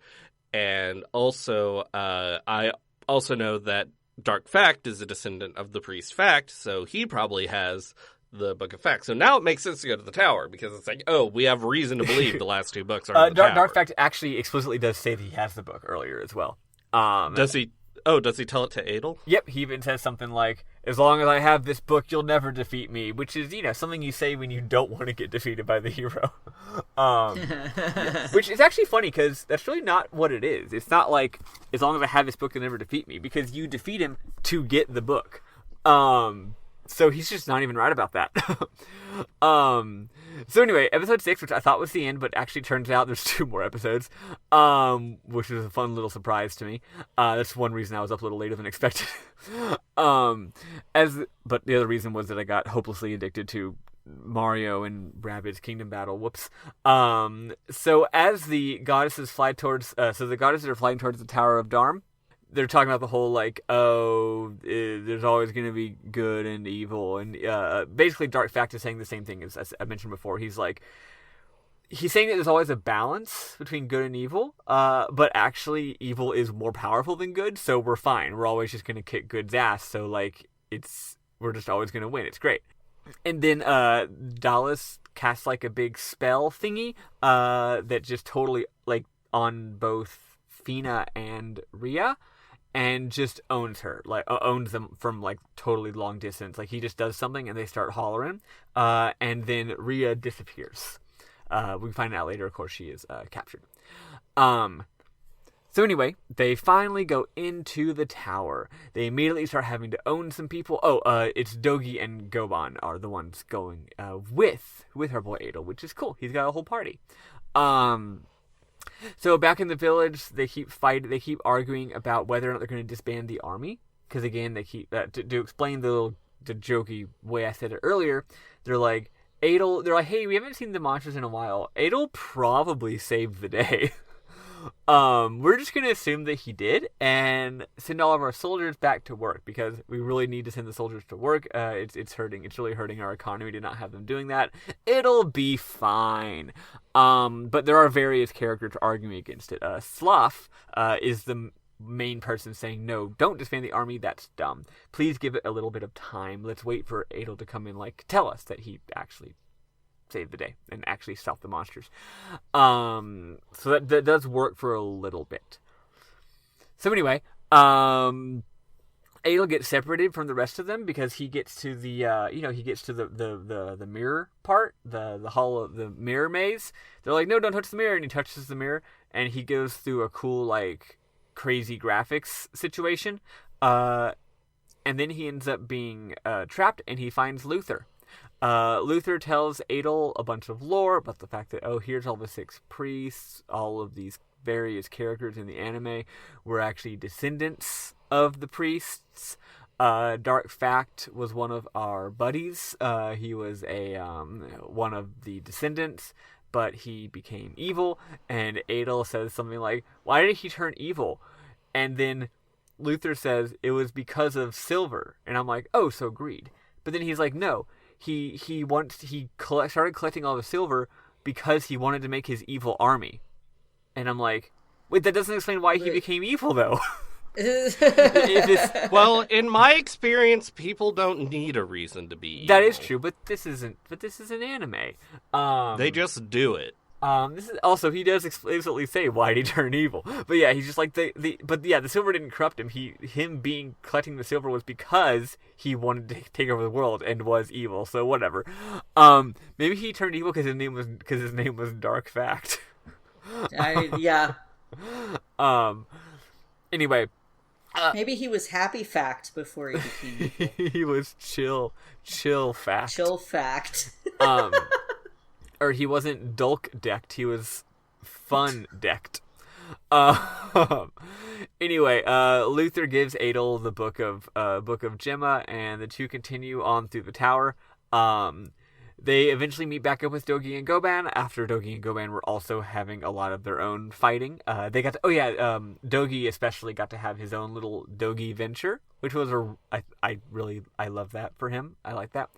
And also, I also know that Dark Fact is a descendant of the priest Fact, so he probably has the Book of Fact. So now it makes sense to go to the tower, because it's like, oh, we have reason to believe the last 2 books are in the tower. Dark Fact actually explicitly does say that he has the book earlier as well. Does he? Oh, does he tell it to Adel? Yep, he even says something like, as long as I have this book, you'll never defeat me, which is, something you say when you don't want to get defeated by the hero. Which is actually funny, because that's really not what it is. It's not like, as long as I have this book, you'll never defeat me, because you defeat him to get the book. So he's just not even right about that. So anyway, episode 6, which I thought was the end, but actually turns out there's 2 more episodes, which was a fun little surprise to me. That's one reason I was up a little later than expected. But the other reason was that I got hopelessly addicted to Mario and Rabbids Kingdom Battle. Whoops. So as the goddesses fly towards, the goddesses are flying towards the Tower of Dharm. They're talking about the whole, there's always going to be good and evil. And basically, Dark Fact is saying the same thing as I mentioned before. He's saying that there's always a balance between good and evil, but actually, evil is more powerful than good, so we're fine. We're always just going to kick good's ass, so, we're just always going to win. It's great. And then Dallas casts, a big spell thingy that just totally, on both Fina and Rhea, and just owns her, owns them from totally long distance. He just does something and they start hollering, and then Rhea disappears. We find out later, of course, she is captured. So anyway, they finally go into the tower. They immediately start having to own some people. It's Dogi and Goban are the ones going with our boy Adel, which is cool. He's got a whole party. So back in the village, they keep fighting. They keep arguing about whether or not they're going to disband the army. Because again, they keep to explain the jokey way I said it earlier. They're like, Adel. They're like, hey, we haven't seen the monsters in a while. Adel probably saved the day. We're just going to assume that he did and send all of our soldiers back to work, because we really need to send the soldiers to work. It's hurting. It's really hurting our economy to not have them doing that. It'll be fine. But there are various characters arguing against it. Sloth is the main person saying, no, don't disband the army. That's dumb. Please give it a little bit of time. Let's wait for Adel to come in, tell us that he actually save the day and actually stop the monsters. So that does work for a little bit. So anyway, Adel gets separated from the rest of them because he gets to the the mirror part, the hall of the mirror maze. They're like, no, don't touch the mirror, and he touches the mirror, and he goes through a cool crazy graphics situation, and then he ends up being trapped, and he finds Luther. Luther tells Adel a bunch of lore about the fact that, here's all the 6 priests, all of these various characters in the anime were actually descendants of the priests. Dark Fact was one of our buddies. He was one of the descendants, but he became evil, and Adel says something like, why did he turn evil? And then Luther says it was because of silver, and I'm like, oh, so greed. But then he's like, no. He started collecting all the silver because he wanted to make his evil army. And I'm like, wait, that doesn't explain why he became evil, though. Well, in my experience, people don't need a reason to be evil. That is true, but this is an anime. They just do it. This is also, he does explicitly say why did he turn evil, but yeah, he's just like the silver didn't corrupt him. Him collecting the silver was because he wanted to take over the world and was evil. So whatever. Maybe he turned evil because his name was Dark Fact. Yeah. Anyway. Maybe he was Happy Fact before he became evil. He was chill fact. Chill Fact. Or he wasn't dulk decked, he was fun decked. Anyway, Luther gives Adel the book of Gemma, and the two continue on through the tower. They eventually meet back up with Dogi and Goban after Dogi and Goban were also having a lot of their own fighting. Dogi especially got to have his own little Dogi venture, which was I love that for him. I like that.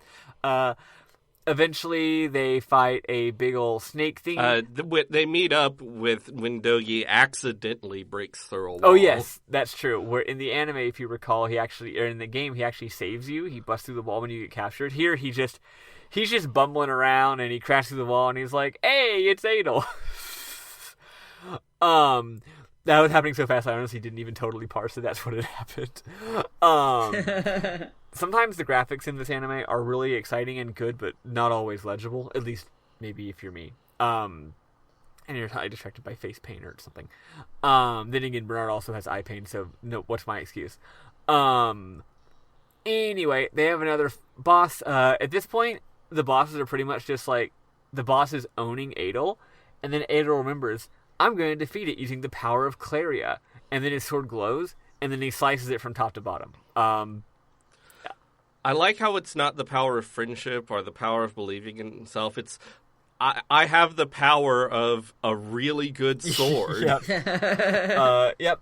Eventually, they fight a big old snake thing. They meet up with when Dogi accidentally breaks through a wall. Oh yes, that's true. Where in the anime, if you recall, in the game, he actually saves you. He busts through the wall when you get captured. Here, he's just bumbling around and he crashes through the wall and he's like, "Hey, it's Adel." That was happening so fast, I honestly didn't even totally parse it. That's what had happened. Sometimes the graphics in this anime are really exciting and good, but not always legible. At least, maybe if you're me. And you're probably distracted by face paint or something. Then again, Bernard also has eye pain, so no, what's my excuse? Anyway, they have another boss. At this point, the bosses are pretty much just like, the boss is owning Adol, and then Adol remembers, I'm going to defeat it using the power of Claria. And then his sword glows, and then he slices it from top to bottom. I like how it's not the power of friendship or the power of believing in himself. It's, I have the power of a really good sword. Yep. Yep.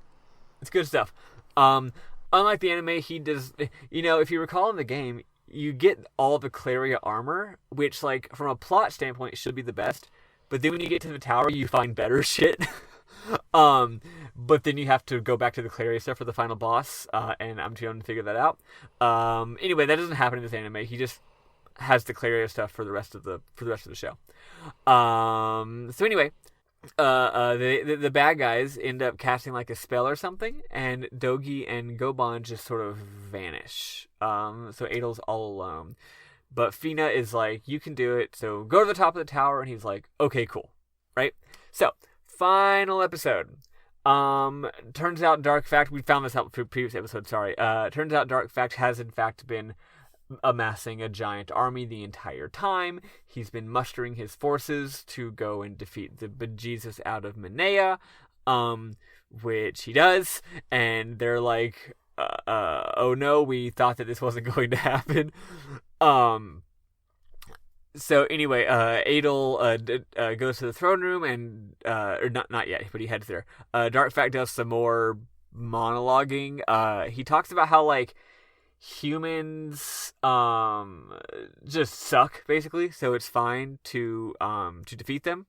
It's good stuff. Unlike the anime, he does... if you recall in the game, you get all the Claria armor, which, like, from a plot standpoint, should be the best. But then when you get to the tower, you find better shit. But then you have to go back to the Claria stuff for the final boss, and I'm too young to figure that out. Anyway, that doesn't happen in this anime. He just has the Claria stuff for the rest of the show. So anyway, the bad guys end up casting like a spell or something, and Dogi and Goban just sort of vanish. So Adol's all alone. But Fina is like, you can do it, so go to the top of the tower, and he's like, okay, cool. Right? So, final episode. Turns out Dark Fact, we found this out in previous episode, sorry. Turns out Dark Fact has in fact been amassing a giant army the entire time. He's been mustering his forces to go and defeat the bejesus out of Minea, which he does, and they're like, oh no, we thought that this wasn't going to happen. So anyway, Adol goes to the throne room and or not yet, but he heads there. Dark Fact does some more monologuing. He talks about how like humans just suck basically, so it's fine to defeat them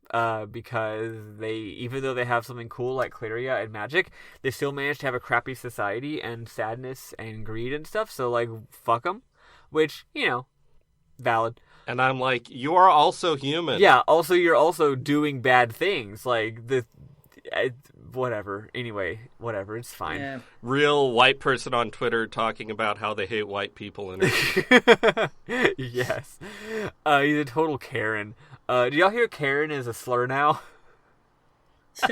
because they, even though they have something cool like Claria and magic, they still manage to have a crappy society and sadness and greed and stuff. So like, fuck them. Which, valid. And I'm like, you are also human. Yeah, also, you're also doing bad things. Like, whatever. Anyway, whatever. It's fine. Yeah. Real white person on Twitter talking about how they hate white people. And yes. He's a total Karen. Do y'all hear Karen is a slur now?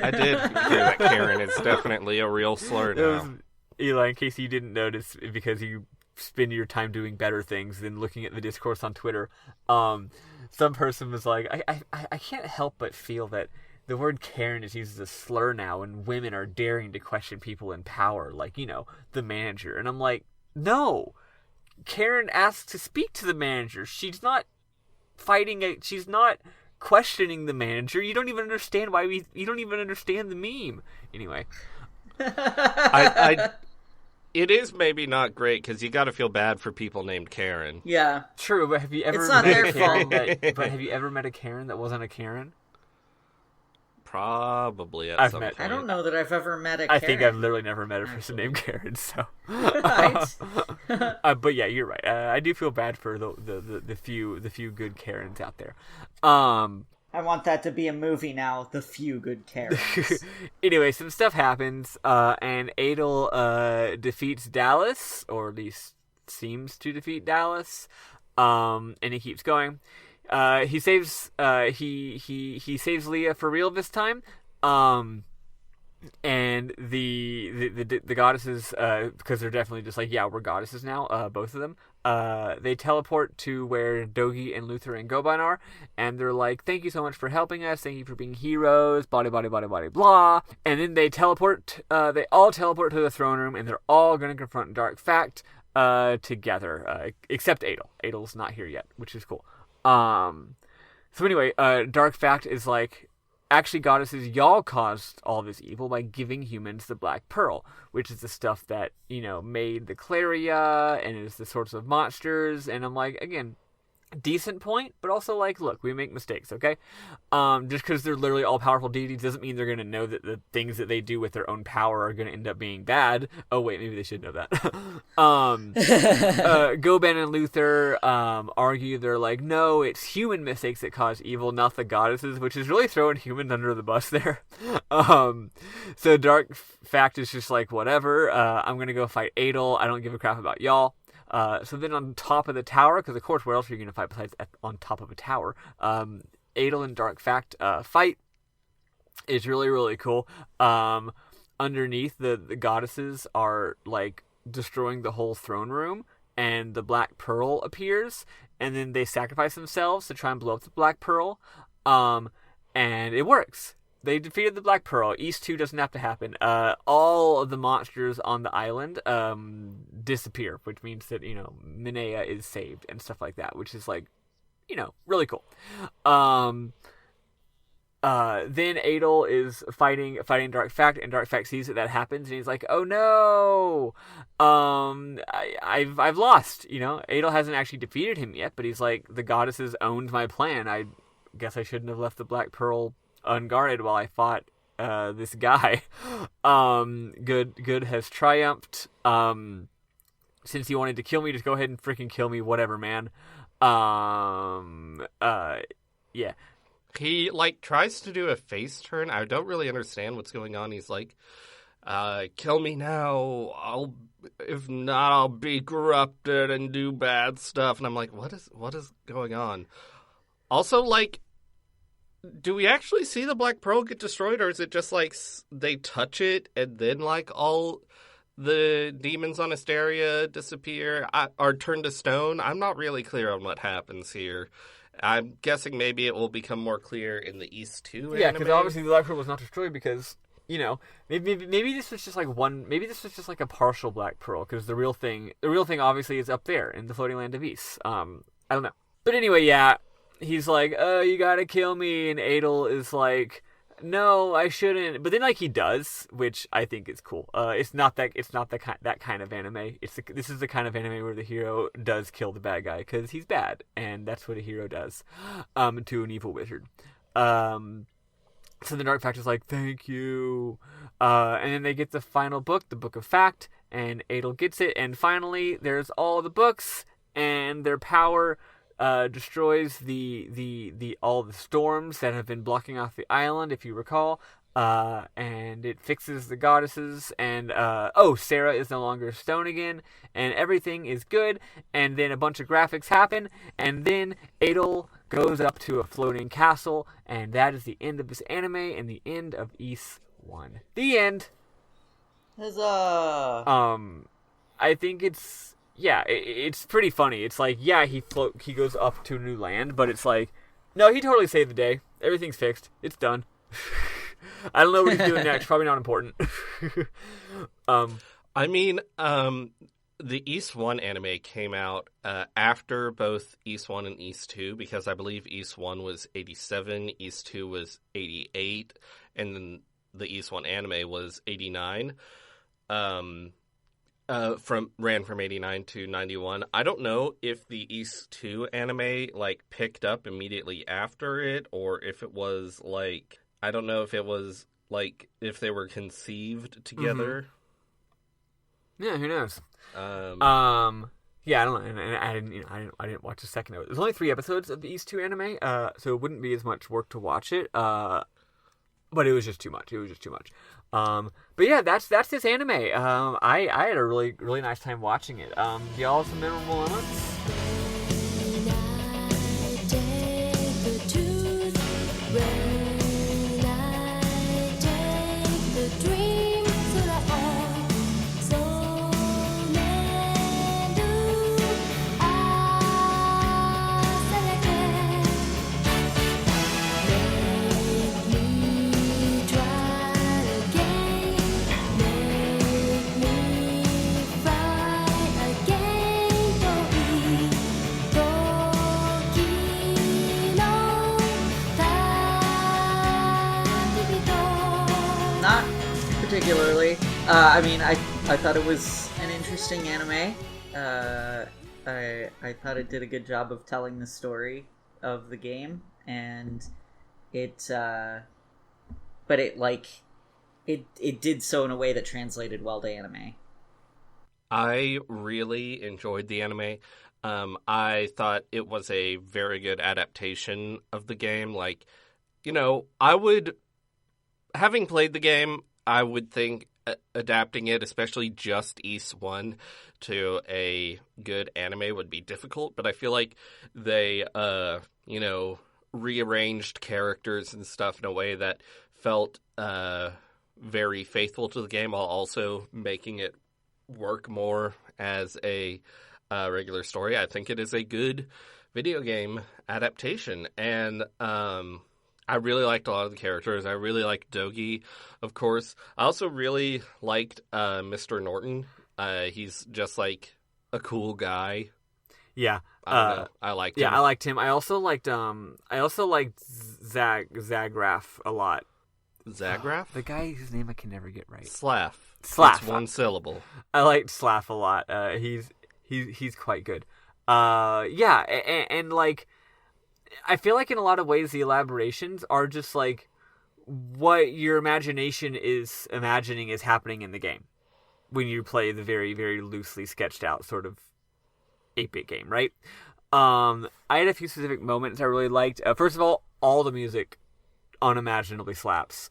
I did hear that Karen is definitely a real slur now. Eli, in case you didn't notice, because you spend your time doing better things than looking at the discourse on Twitter, some person was like, I can't help but feel that the word Karen is used as a slur now, and women are daring to question people in power, like, the manager. And I'm like, no, Karen asks to speak to the manager. She's not she's not questioning the manager. You don't even understand you don't even understand the meme. Anyway. It is maybe not great because you got to feel bad for people named Karen. Yeah, true. But have you ever? It's not met their a Karen fault. but have you ever met a Karen that wasn't a Karen? Probably at some point. I don't know that I've ever met a Karen. I think I've literally never met a person named Karen. So, Right. But yeah, you're right. I do feel bad for the few good Karens out there. I want that to be a movie now. The Few Good Karens. Anyway, some stuff happens, and Adol defeats Dallas, or at least seems to defeat Dallas, and he keeps going. He saves he saves Leah for real this time, and the goddesses, because they're definitely just like, yeah, we're goddesses now, both of them. They teleport to where Dogi and Luther and Goban are, and they're like, thank you so much for helping us, thank you for being heroes, blah, blah, blah, blah, blah. And then they all teleport to the throne room, and they're all going to confront Dark Fact together, except Adol. Adol's not here yet, which is cool. So anyway, Dark Fact is like, actually, goddesses, y'all caused all this evil by giving humans the Black Pearl, which is the stuff that, made the Claria and is the sorts of monsters. And I'm like, again, decent point, but also like, look, we make mistakes, okay? Just because they're literally all powerful deities doesn't mean they're going to know that the things that they do with their own power are going to end up being bad. Oh wait, maybe they should know that. Goban and Luther argue, they're like, no, it's human mistakes that cause evil, not the goddesses, which is really throwing humans under the bus there. So Dark Fact is just like, whatever, I'm going to go fight Adel, I don't give a crap about y'all. So then on top of the tower, because of course where else are you going to fight besides on top of a tower, Adel and Dark Fact fight. It's really, really cool. Underneath, the goddesses are like destroying the whole throne room, and the Black Pearl appears, and then they sacrifice themselves to try and blow up the Black Pearl, and it works. They defeated the Black Pearl. East 2 doesn't have to happen. All of the monsters on the island disappear, which means that, Minea is saved and stuff like that, which is like, really cool. Then Adel is fighting Dark Fact, and Dark Fact sees that happens, and he's like, "Oh no, I've lost." Adel hasn't actually defeated him yet, but he's like, "The goddesses owned my plan. I guess I shouldn't have left the Black Pearl unguarded while I fought this guy." Good has triumphed. Since he wanted to kill me, just go ahead and freaking kill me, whatever, man. Yeah. He, tries to do a face turn. I don't really understand what's going on. He's like, kill me now. If not, I'll be corrupted and do bad stuff. And I'm like, what is going on? Also, do we actually see the Black Pearl get destroyed, or is it just, they touch it and then, all the demons on Asteria disappear or turn to stone? I'm not really clear on what happens here. I'm guessing maybe it will become more clear in the East 2 anime. Yeah, because obviously the Black Pearl was not destroyed because, maybe this was just maybe this was just a partial Black Pearl, because the real thing obviously is up there in the floating land of East. I don't know. But anyway, yeah, he's like, "Oh, you gotta kill me," and Adel is like, "No, I shouldn't." But then he does, which I think is cool. It's not that kind of anime. This is the kind of anime where the hero does kill the bad guy because he's bad, and that's what a hero does to an evil wizard. So the Dark Fact is like, "Thank you," and then they get the final book, the Book of Fact, and Adel gets it, and finally there's all the books, and their power destroys the all the storms that have been blocking off the island, if you recall, and it fixes the goddesses, and Sarah is no longer stone again, and everything is good. And then a bunch of graphics happen, and then Adel goes up to a floating castle, and that is the end of this anime and the end of Ys 1. The end. Huzzah! I think it's. Yeah, it's pretty funny. It's like, yeah, he goes up to a new land, but it's like, no, he totally saved the day. Everything's fixed. It's done. I don't know what he's doing next. Probably not important. The Ys 1 anime came out after both Ys 1 and Ys 2, because I believe Ys 1 was 87, Ys 2 was 88, and then the Ys 1 anime was 89. Ran from 89 to 91. I don't know if the Ys 2 anime picked up immediately after it, or if it was I don't know if it was if they were conceived together. Mm-hmm. Yeah, who knows? Yeah, I don't know. And I didn't watch a second of it. There's only 3 episodes of the Ys 2 anime, so it wouldn't be as much work to watch it. But it was just too much. But yeah, that's this anime. I had a really, really nice time watching it. Do y'all have some memorable moments? Particularly. I thought it was an interesting anime. I thought it did a good job of telling the story of the game, and it but it did so in a way that translated well to anime. I really enjoyed the anime. I thought it was a very good adaptation of the game. Like, I would, having played the game, I would think adapting it, especially just East 1, to a good anime would be difficult. But I feel like they, rearranged characters and stuff in a way that felt very faithful to the game, while also making it work more as a regular story. I think it is a good video game adaptation, and I really liked a lot of the characters. I really liked Dogi, of course. I also really liked Mr. Norton. He's just like a cool guy. Yeah, I don't know. I liked him. Yeah, I liked him. I also liked Zagraf a lot. Zagraf? The guy whose name I can never get right. Slaff. Slaff. It's one syllable. I liked Slaff a lot. He's quite good. Yeah, and like, I feel like in a lot of ways the elaborations are just like what your imagination is imagining is happening in the game when you play the very, very loosely sketched out sort of 8-bit game, right? I had a few specific moments I really liked. First of all the music unimaginably slaps.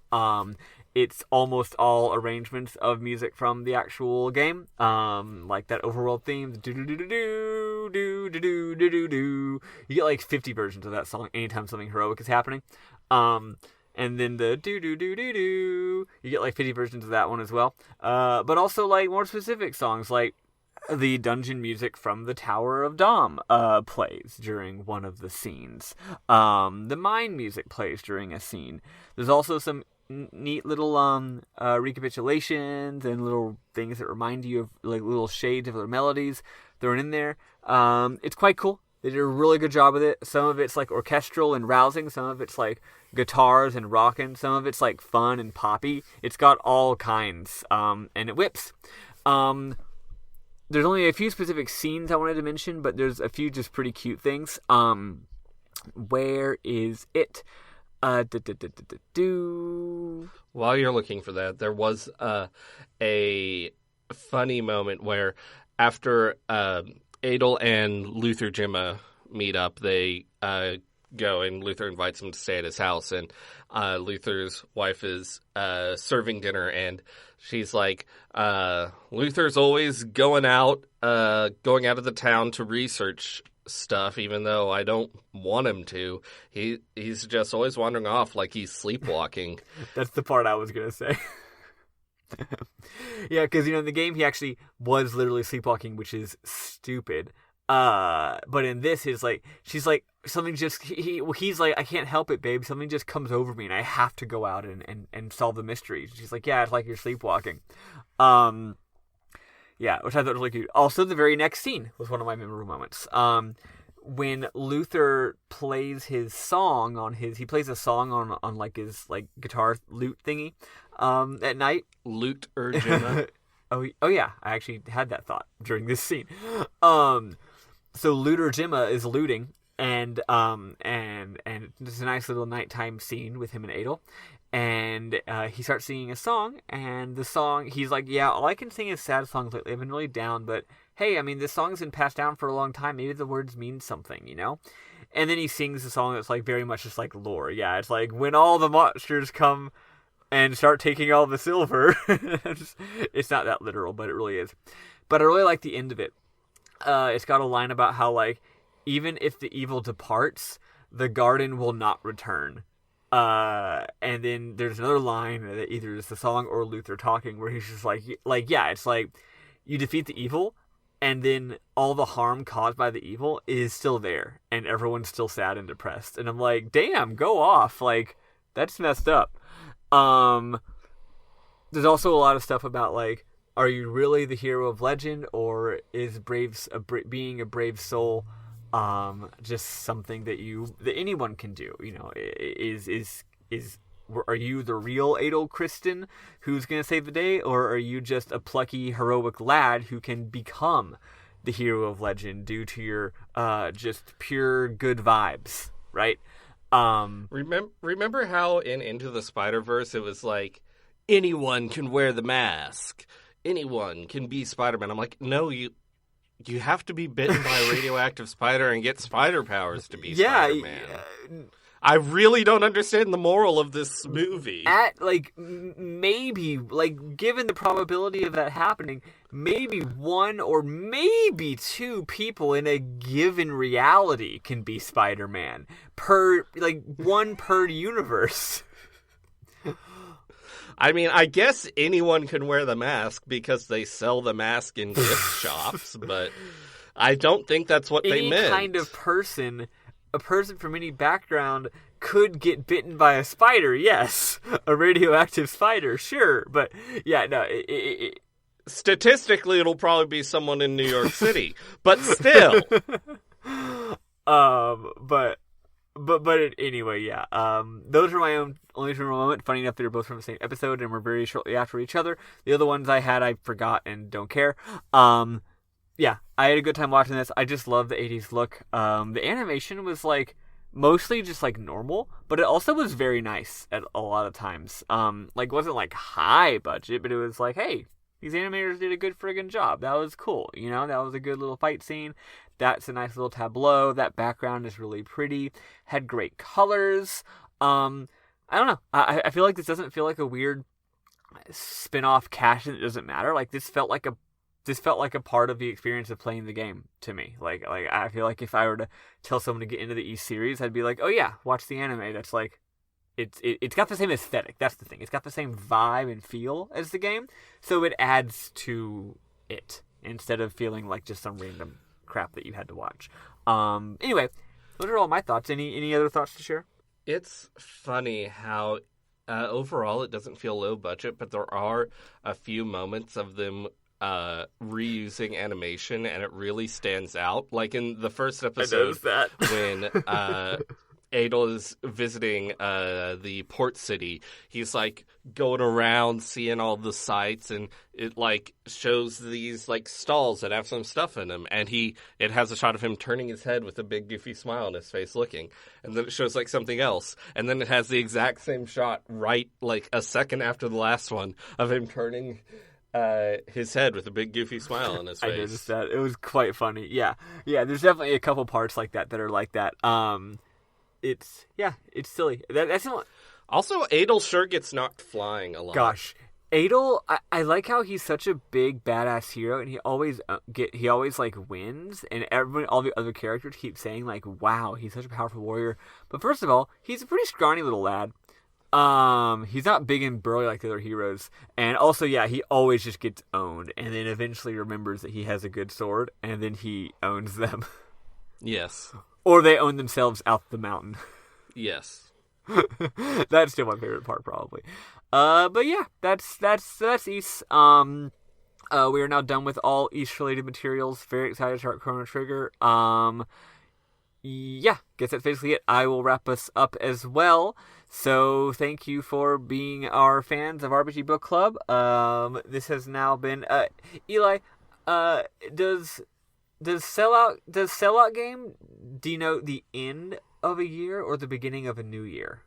It's almost all arrangements of music from the actual game, like that overworld theme, do do do do do do do do do do. You get like 50 versions of that song anytime something heroic is happening, and then the do do do do do. You get like 50 versions of that one as well. But also like more specific songs, like the dungeon music from the Tower of Dom plays during one of the scenes. The mine music plays during a scene. There's also some neat little recapitulations and little things that remind you of like little shades of other melodies thrown in there. It's quite cool. They did a really good job with it. Some of it's like orchestral and rousing. Some of it's like guitars and rockin'. Some of it's like fun and poppy. It's got all kinds, and it whips. There's only a few specific scenes I wanted to mention, but there's a few just pretty cute things. Where is it? While you're looking for that, there was a funny moment where after Adel and Luther Gemma meet up, they go and Luther invites him to stay at his house, and Luther's wife is serving dinner, and she's like, Luther's always going out of the town to research stuff, even though I don't want him to. He's just always wandering off like he's sleepwalking. That's the part I was going to say. Yeah, because, in the game he actually was literally sleepwalking, which is stupid. But in this, she's like, something just, he's like, I can't help it, babe. Something just comes over me and I have to go out and solve the mystery. She's like, yeah, it's like you're sleepwalking. Yeah, which I thought was really cute. Also, the very next scene was one of my memorable moments. When Luther plays his song he plays a song on like his like guitar lute thingy, at night. Lute or Gemma. Oh yeah, I actually had that thought during this scene. So Luther Gemma is looting, and it's a nice little nighttime scene with him and Adel. And he starts singing a song, and the song, he's like, yeah, all I can sing is sad songs lately. I've been really down, but hey, I mean, this song's been passed down for a long time. Maybe the words mean something, And then he sings a song that's like very much just like lore. Yeah, it's like when all the monsters come and start taking all the silver. It's not that literal, but it really is. But I really like the end of it. It's got a line about how, like, even if the evil departs, the garden will not return. And then there's another line that either is the song or Luther talking where he's just like, yeah, it's like you defeat the evil and then all the harm caused by the evil is still there and everyone's still sad and depressed. And I'm like, damn, go off. Like, that's messed up. There's also a lot of stuff about, like, are you really the hero of legend, or is being a brave soul just something that anyone can do? Are you the real Adel Christen who's going to save the day, or are you just a plucky, heroic lad who can become the hero of legend due to your just pure good vibes, right? Remember how in Into the Spider-Verse it was like, anyone can wear the mask, anyone can be Spider-Man. I'm like, no, you have to be bitten by a radioactive spider and get spider powers to be Spider-Man. I really don't understand the moral of this movie. Maybe, given the probability of that happening, maybe one or maybe two people in a given reality can be Spider-Man. One per universe. I mean, I guess anyone can wear the mask because they sell the mask in gift shops, but I don't think that's what they meant. Any kind of person, a person from any background could get bitten by a spider, yes. A radioactive spider, sure. But, yeah, no. Statistically, it'll probably be someone in New York City. But still. Anyway, yeah. Those are my own only for a moment. Funny enough, they were both from the same episode and were very shortly after each other. The other ones I forgot and don't care. Yeah, I had a good time watching this. I just love the 80s look. The animation was mostly just normal, but it also was very nice at a lot of times. Wasn't high budget, but it was hey, these animators did a good friggin' job. That was cool. That was a good little fight scene. That's a nice little tableau. That background is really pretty. Had great colors. I don't know. I feel like this doesn't feel like a weird spin-off cash that doesn't matter. This felt like a part of the experience of playing the game to me. I feel like if I were to tell someone to get into the East series, I'd be like, oh yeah, watch the anime. That's it's got the same aesthetic. That's the thing. It's got the same vibe and feel as the game, so it adds to it instead of feeling like just some random crap that you had to watch. Anyway, those are all my thoughts. Any other thoughts to share? It's funny how overall it doesn't feel low budget, but there are a few moments of them reusing animation, and it really stands out. Like in the first episode, when Adel is visiting the port city, he's going around seeing all the sights, and it shows these stalls that have some stuff in them, and it has a shot of him turning his head with a big goofy smile on his face looking, and then it shows something else, and then it has the exact same shot right a second after the last one of him turning his head with a big goofy smile on his face. I noticed that. It was quite funny. Yeah, there's definitely a couple parts like that are like that. It's silly. That's not... Also, Adel sure gets knocked flying a lot. Gosh, Adel, I like how he's such a big badass hero, and he always wins, and all the other characters keep saying wow, he's such a powerful warrior. But first of all, he's a pretty scrawny little lad. He's not big and burly like the other heroes, and also he always just gets owned, and then eventually remembers that he has a good sword, and then he owns them. Yes. Or they own themselves out the mountain. Yes. That's still my favorite part, probably. But yeah, that's East. We are now done with all East-related materials. Very excited to start Chrono Trigger. Yeah, guess that's basically it. I will wrap us up as well. So thank you for being our fans of RPG Book Club. This has now been Eli. Does sellout game denote the end of a year or the beginning of a new year?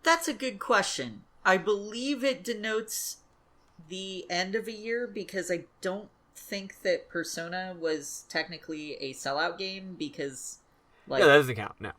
That's a good question. I believe it denotes the end of a year because I don't think that Persona was technically a sellout game because yeah, that doesn't count. No.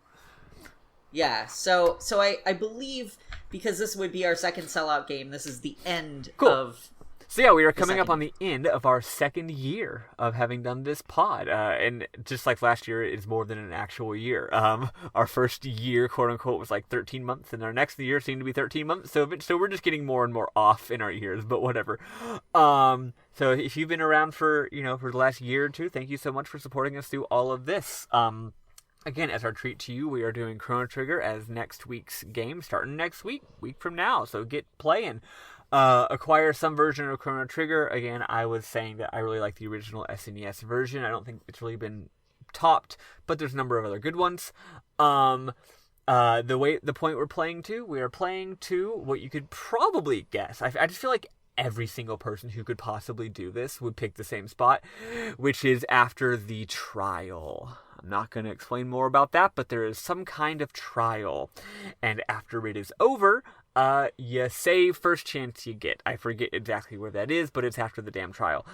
Yeah, so I believe because this would be our second sellout game, this is the end cool. of... So yeah, we are coming up on the end of our second year of having done this pod. And just like last year, it's more than an actual year. Our first year, quote unquote, was 13 months, and our next year seemed to be 13 months. So we're just getting more and more off in our years, but whatever. So if you've been around for the last year or two, thank you so much for supporting us through all of this. Again, as our treat to you, we are doing Chrono Trigger as next week's game, starting next week from now. So get playing. Acquire some version of Chrono Trigger. Again, I was saying that I really like the original SNES version. I don't think it's really been topped, but there's a number of other good ones. The point we're playing to, we are playing to what you could probably guess. I just feel like every single person who could possibly do this would pick the same spot, which is after the trial. I'm not going to explain more about that, but there is some kind of trial. And after it is over, you save first chance you get. I forget exactly where that is, but it's after the damn trial.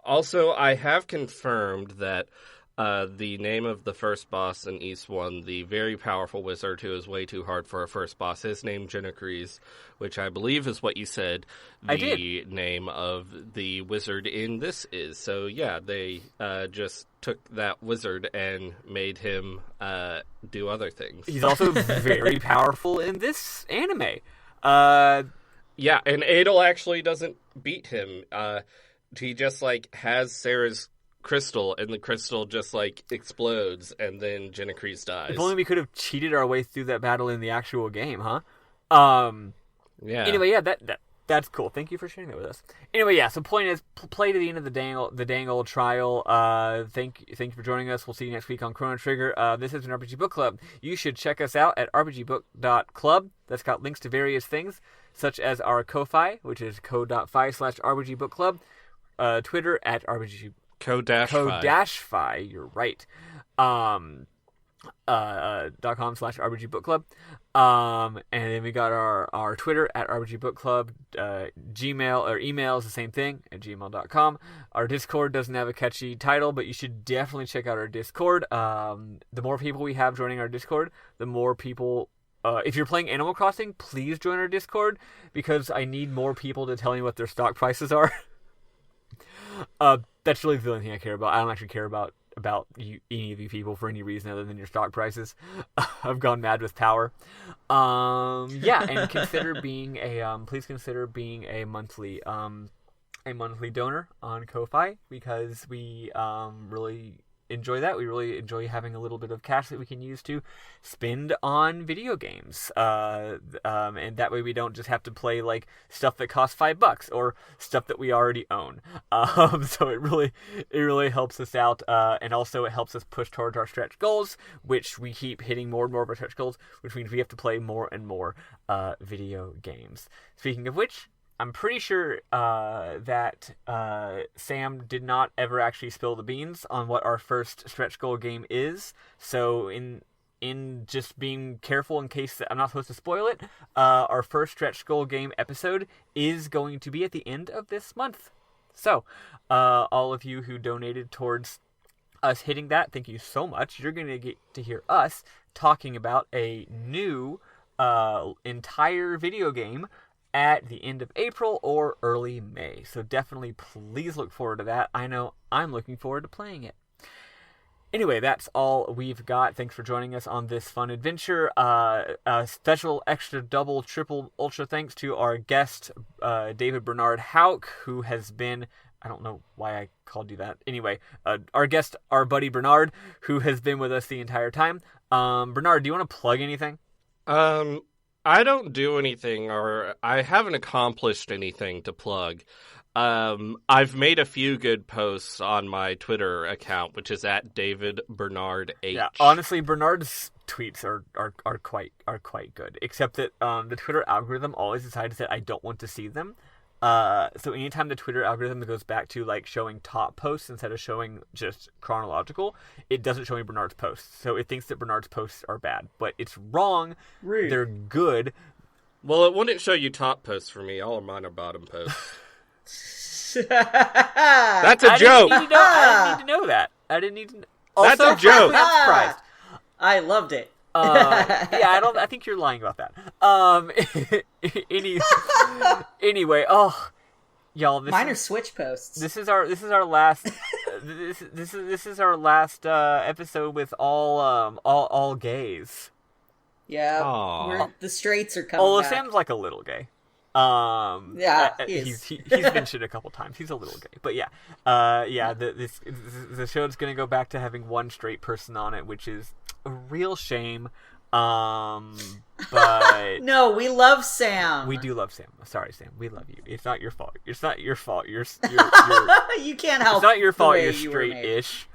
Also, I have confirmed that the name of the first boss in East 1, the very powerful wizard who is way too hard for a first boss, is named Genocrease, which I believe is what you said the name of the wizard in this is. So yeah, they just took that wizard and made him do other things. He's also very powerful in this anime. Yeah, and Adel actually doesn't beat him. He just, like, has Sarah's crystal, and the crystal just, like, explodes, and then Genocrease dies. If only we could have cheated our way through that battle in the actual game, huh? Yeah. Anyway, yeah, that's cool. Thank you for sharing that with us. Anyway, yeah, so point is, play to the end of the dang old trial. Thank you for joining us. We'll see you next week on Chrono Trigger. This is an RPG Book Club. You should check us out at rpgbook.club. That's got links to various things, such as our Ko-Fi, which is ko.fi/rpgbookclub. Twitter at RPG Ko-Fi. You're right. .com/RPG Book Club. And then we got our Twitter at RPG Book Club. Gmail or email is the same thing at gmail.com. Our Discord doesn't have a catchy title, but you should definitely check out our Discord. The more people we have joining our Discord, the more people. If you're playing Animal Crossing, please join our Discord, because I need more people to tell me what their stock prices are. That's really the only thing I care about. I don't actually care about you, any of you people, for any reason other than your stock prices. I've gone mad with power. Yeah, and please consider being a monthly donor on Ko-Fi, because we really enjoy that. We really enjoy having a little bit of cash that we can use to spend on video games, and that way we don't just have to play like stuff that costs $5 or stuff that we already own. So it really helps us out, and also it helps us push towards our stretch goals, which we keep hitting more and more of our stretch goals, which means we have to play more and more video games. Speaking of which, I'm pretty sure that Sam did not ever actually spill the beans on what our first stretch goal game is. So in just being careful in case that I'm not supposed to spoil it, our first stretch goal game episode is going to be at the end of this month. So all of you who donated towards us hitting that, thank you so much. You're going to get to hear us talking about a new entire video game at the end of April or early May. So definitely please look forward to that. I know I'm looking forward to playing it. Anyway, that's all we've got. Thanks for joining us on this fun adventure. A special extra double triple ultra thanks to our guest, David Bernard Hauk, who has been, I don't know why I called you that. Anyway, our guest, our buddy Bernard, who has been with us the entire time. Bernard, do you want to plug anything? I don't do anything, or I haven't accomplished anything to plug. I've made a few good posts on my Twitter account, which is at David Bernard H. Yeah, honestly, Bernard's tweets are quite good. Except that the Twitter algorithm always decides that I don't want to see them. So anytime the Twitter algorithm goes back to like showing top posts instead of showing just chronological, it doesn't show me Bernard's posts. So it thinks that Bernard's posts are bad, but it's wrong. Rude. They're good. Well, it wouldn't show you top posts for me. All of mine are bottom posts. That's a joke. I didn't need to know that. I didn't need to know. That's Also, a joke. frankly, I'm surprised. I loved it. Yeah, I think you're lying about that. Anyway, y'all, Mine are Switch posts. This is our last this is our last episode with all gays. Yeah, the straights are coming back. Sam's like a little gay. Yeah, he's mentioned a couple times. He's a little gay, but yeah, the show's gonna go back to having one straight person on it, which is a real shame. But no, we love Sam. We do love Sam. Sorry, Sam. We love you. It's not your fault. It's not your fault. You're you can't help. It's not your fault. the way You're you were made. straight-ish.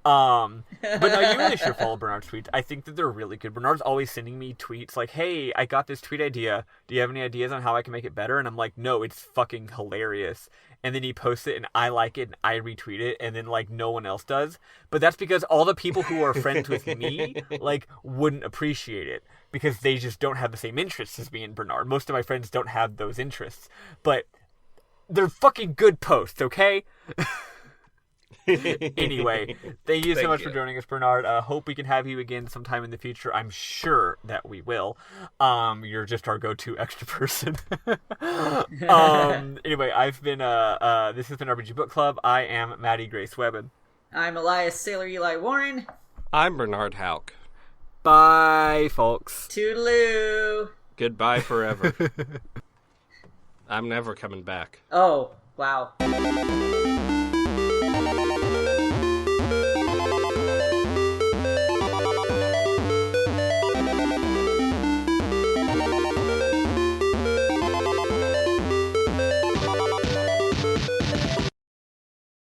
But no, you really should follow Bernard's tweets. I think that they're really good. Bernard's always sending me tweets like, hey, I got this tweet idea. Do you have any ideas on how I can make it better? And I'm like, no, it's fucking hilarious. And then he posts it, and I like it, and I retweet it, and then, like, no one else does. But that's because all the people who are friends with me, like, wouldn't appreciate it. Because they just don't have the same interests as me and Bernard. Most of my friends don't have those interests. But they're fucking good posts, okay? Anyway, thank you so much for joining us, Bernard. Hope we can have you again sometime in the future. I'm sure that we will. You're just our go-to extra person. Anyway, this has been RPG Book Club. I am Maddie Grace Webben. I'm Elias Sailor Eli Warren. I'm Bernard Hauk. Bye, folks. Toodaloo. Goodbye forever. I'm never coming back. Oh, wow.